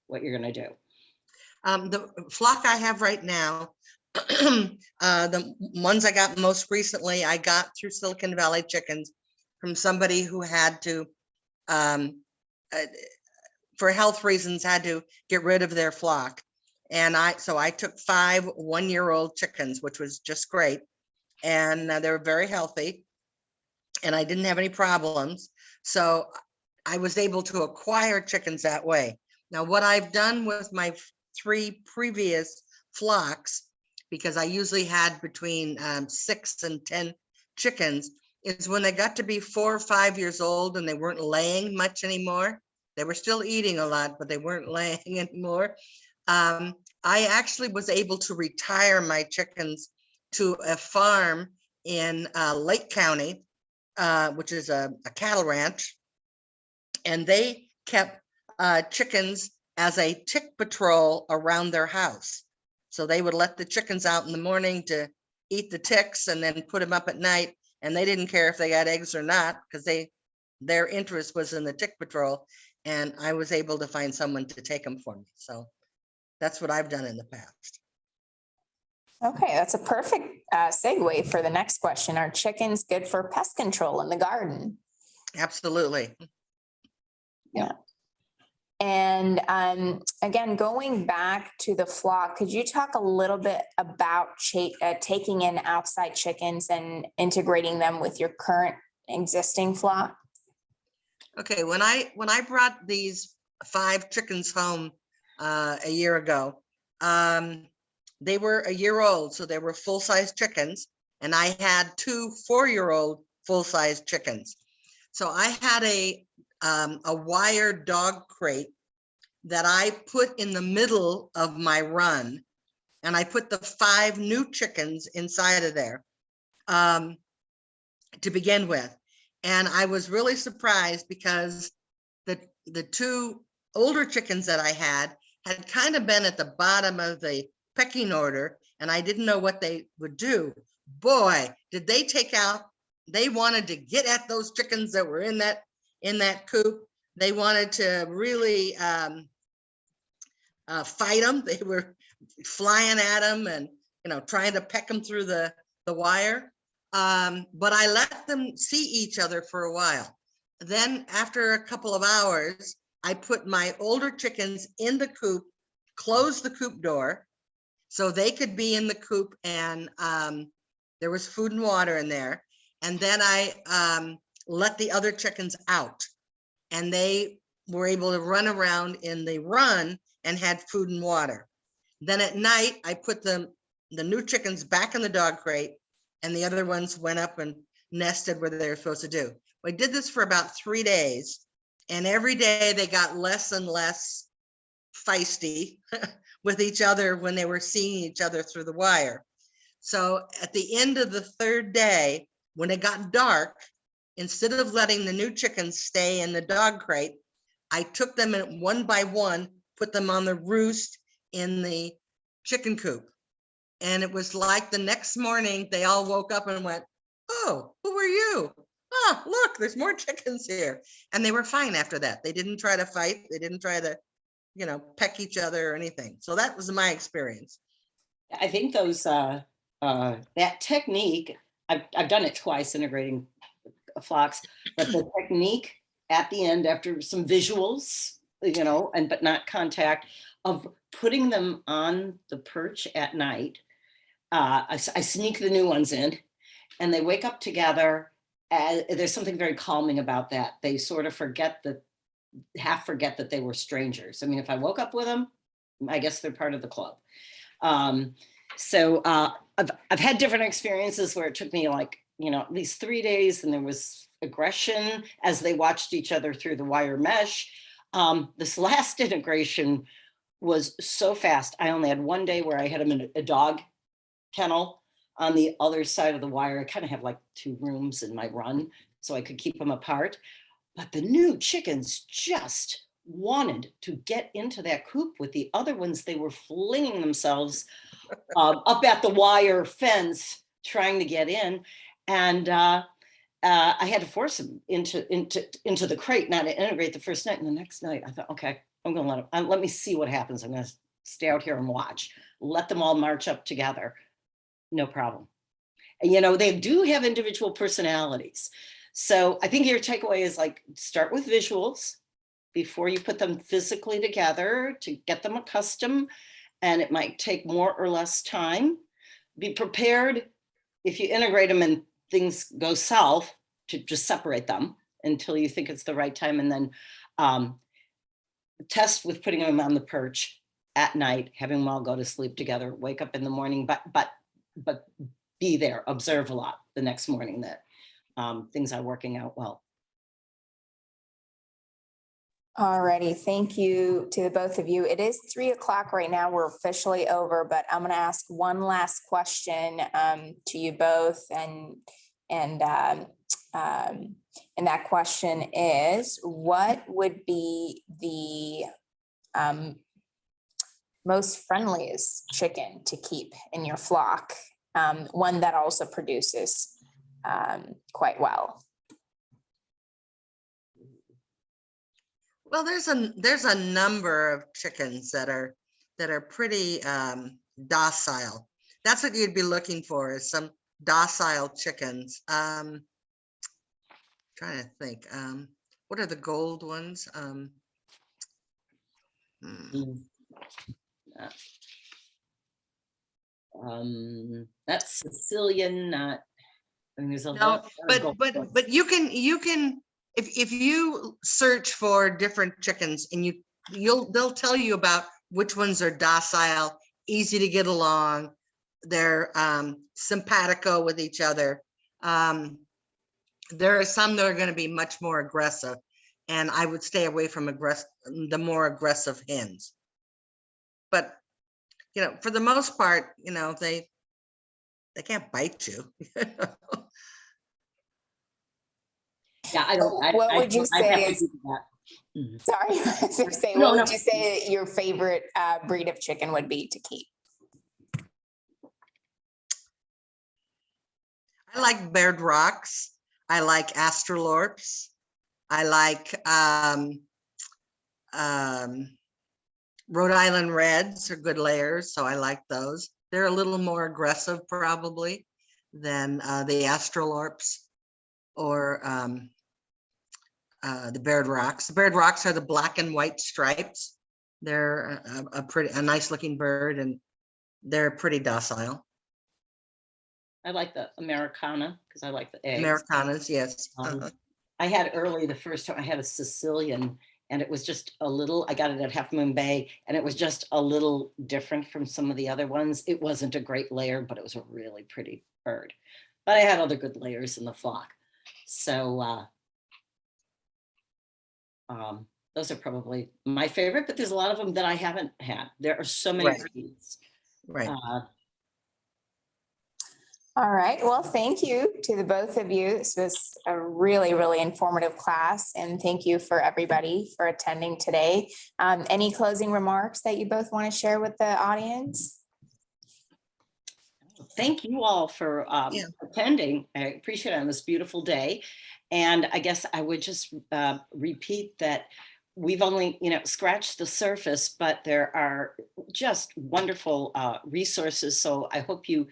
what you're going to do. The flock I have right now, the ones I got most recently, I got through Silicon Valley Chickens from somebody who had to, for health reasons, had to get rid of their flock. And so I took 5 one-year-old chickens, which was just great. And they were very healthy, and I didn't have any problems. So I was able to acquire chickens that way. Now, what I've done with my 3 previous flocks, because I usually had between 6 and 10 chickens, is when they got to be 4 or 5 years old and they weren't laying much anymore. They were still eating a lot, but they weren't laying anymore. I actually was able to retire my chickens to a farm in Lake County, which is a cattle ranch, and they kept chickens as a tick patrol around their house. So they would let the chickens out in the morning to eat the ticks and then put them up at night. And they didn't care if they got eggs or not, because their interest was in the tick patrol. And I was able to find someone to take them for me. So that's what I've done in the past. Okay, that's a perfect segue for the next question. Are chickens good for pest control in the garden? Absolutely. Yeah. And again, going back to the flock, could you talk a little bit about taking in outside chickens and integrating them with your current existing flock? Okay, when I brought these 5 chickens home a year ago, they were a year old, so they were full-size chickens, and I had 2 4-year-old full-size chickens. So I had a wire dog crate that I put in the middle of my run, and I put the 5 new chickens inside of there to begin with. And I was really surprised because the 2 older chickens that I had kind of been at the bottom of the pecking order, and I didn't know what they would do. Boy, did they take out, they wanted to get at those chickens that were in that coop. They wanted to really fight them. They were flying at them and, trying to peck them through the wire. But I let them see each other for a while. Then after a couple of hours, I put my older chickens in the coop, closed the coop door so they could be in the coop, and there was food and water in there. And then I let the other chickens out, and they were able to run around in the run and had food and water. Then at night, I put the new chickens back in the dog crate, and the other ones went up and nested where they were supposed to do. I did this for about 3 days, and every day they got less and less feisty with each other when they were seeing each other through the wire. So at the end of the 3rd day, when it got dark, instead of letting the new chickens stay in the dog crate, I took them in one by one, put them on the roost in the chicken coop. And it was like the next morning, they all woke up and went, "Oh, who are you? Oh, look, there's more chickens here." And they were fine after that. They didn't try to fight. They didn't try to, peck each other or anything. So that was my experience. I think those that technique, I've done it twice, integrating flocks, but the technique at the end, after some visuals, but not contact, of putting them on the perch at night. I sneak the new ones in, and they wake up together. There's something very calming about that. They sort of forget that they were strangers. I mean, if I woke up with them, I guess they're part of the club. So I've had different experiences where it took me at least 3 days, and there was aggression as they watched each other through the wire mesh. This last integration was so fast. I only had 1 day where I had them in a dog kennel on the other side of the wire. I kind of have like 2 rooms in my run, so I could keep them apart. But the new chickens just wanted to get into that coop with the other ones. They were flinging themselves up at the wire fence, trying to get in. And I had to force them into the crate, not to integrate the first night. And the next night I thought, okay, I'm going to let me see what happens. I'm going to stay out here and watch, let them all march up together. No problem. And, they do have individual personalities. So I think your takeaway is start with visuals before you put them physically together to get them accustomed. And it might take more or less time. Be prepared if you integrate them and things go south to just separate them until you think it's the right time. And then test with putting them on the perch at night, having them all go to sleep together, wake up in the morning, but be there, observe a lot the next morning that things are working out well. Alrighty, thank you to the both of you. It is 3 o'clock right now. We're officially over, but I'm gonna ask one last question to you both, and that question is, what would be the most friendliest chicken to keep in your flock? One that also produces quite well. Well, there's a number of chickens that are pretty docile. That's what you'd be looking for, is some docile chickens. Trying to think, what are the gold ones? That's Sicilian, not. I mean, there's a No, lot of gold ones. but you can if you search for different chickens, and they'll tell you about which ones are docile, easy to get along, they're simpatico with each other. There are some that are going to be much more aggressive, and I would stay away from the more aggressive hens. But for the most part, they can't bite you. Yeah, I don't. What would you say is? Mhm. Sorry, I was gonna say, No, what no. would you say your favorite breed of chicken would be to keep? I like Baird Rocks. I like Astrolorps. I like Rhode Island Reds are good layers, so I like those. They're a little more aggressive probably than the Astrolorps or the Baird Rocks. The Baird Rocks are the black and white stripes. They're a nice looking bird, and they're pretty docile. I like the Americana because I like the eggs. Americanas, yes. I had early, the first time I had a Sicilian, and it was just a little, I got it at Half Moon Bay, and it was just a little different from some of the other ones. It wasn't a great layer, but it was a really pretty bird. But I had other good layers in the flock. So those are probably my favorite, but there's a lot of them that I haven't had. There are so many breeds. Right. All right, well, thank you to the both of you. This was a really, really informative class, and thank you for everybody for attending today. Any closing remarks that you both want to share with the audience? Thank you all for attending. I appreciate it on this beautiful day. And I guess I would just repeat that we've only, scratched the surface, but there are just wonderful resources. So I hope you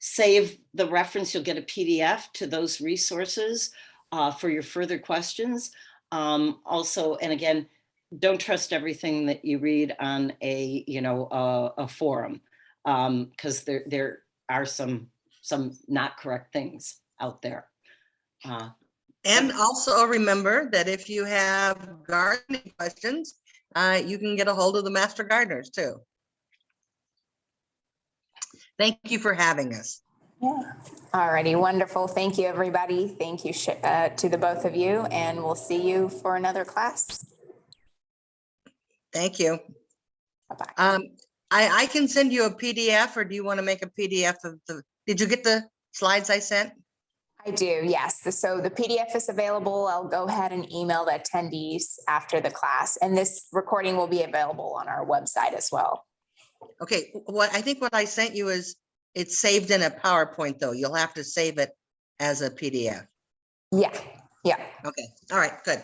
save the reference. You'll get a PDF to those resources for your further questions. Also, and again, don't trust everything that you read on a forum, because there are some not correct things out there. And also remember that if you have gardening questions, you can get a hold of the Master Gardeners too. Thank you for having us. Yeah. All righty, wonderful. Thank you, everybody. Thank you to the both of you, and we'll see you for another class. Thank you. Bye-bye. I can send you a PDF, or do you want to make a PDF of did you get the slides I sent? I do, yes. So the PDF is available. I'll go ahead and email the attendees after the class, and this recording will be available on our website as well. Okay, I think what I sent you is it's saved in a PowerPoint, though. You'll have to save it as a PDF. Yeah. Okay. All right. Good.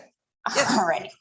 All right.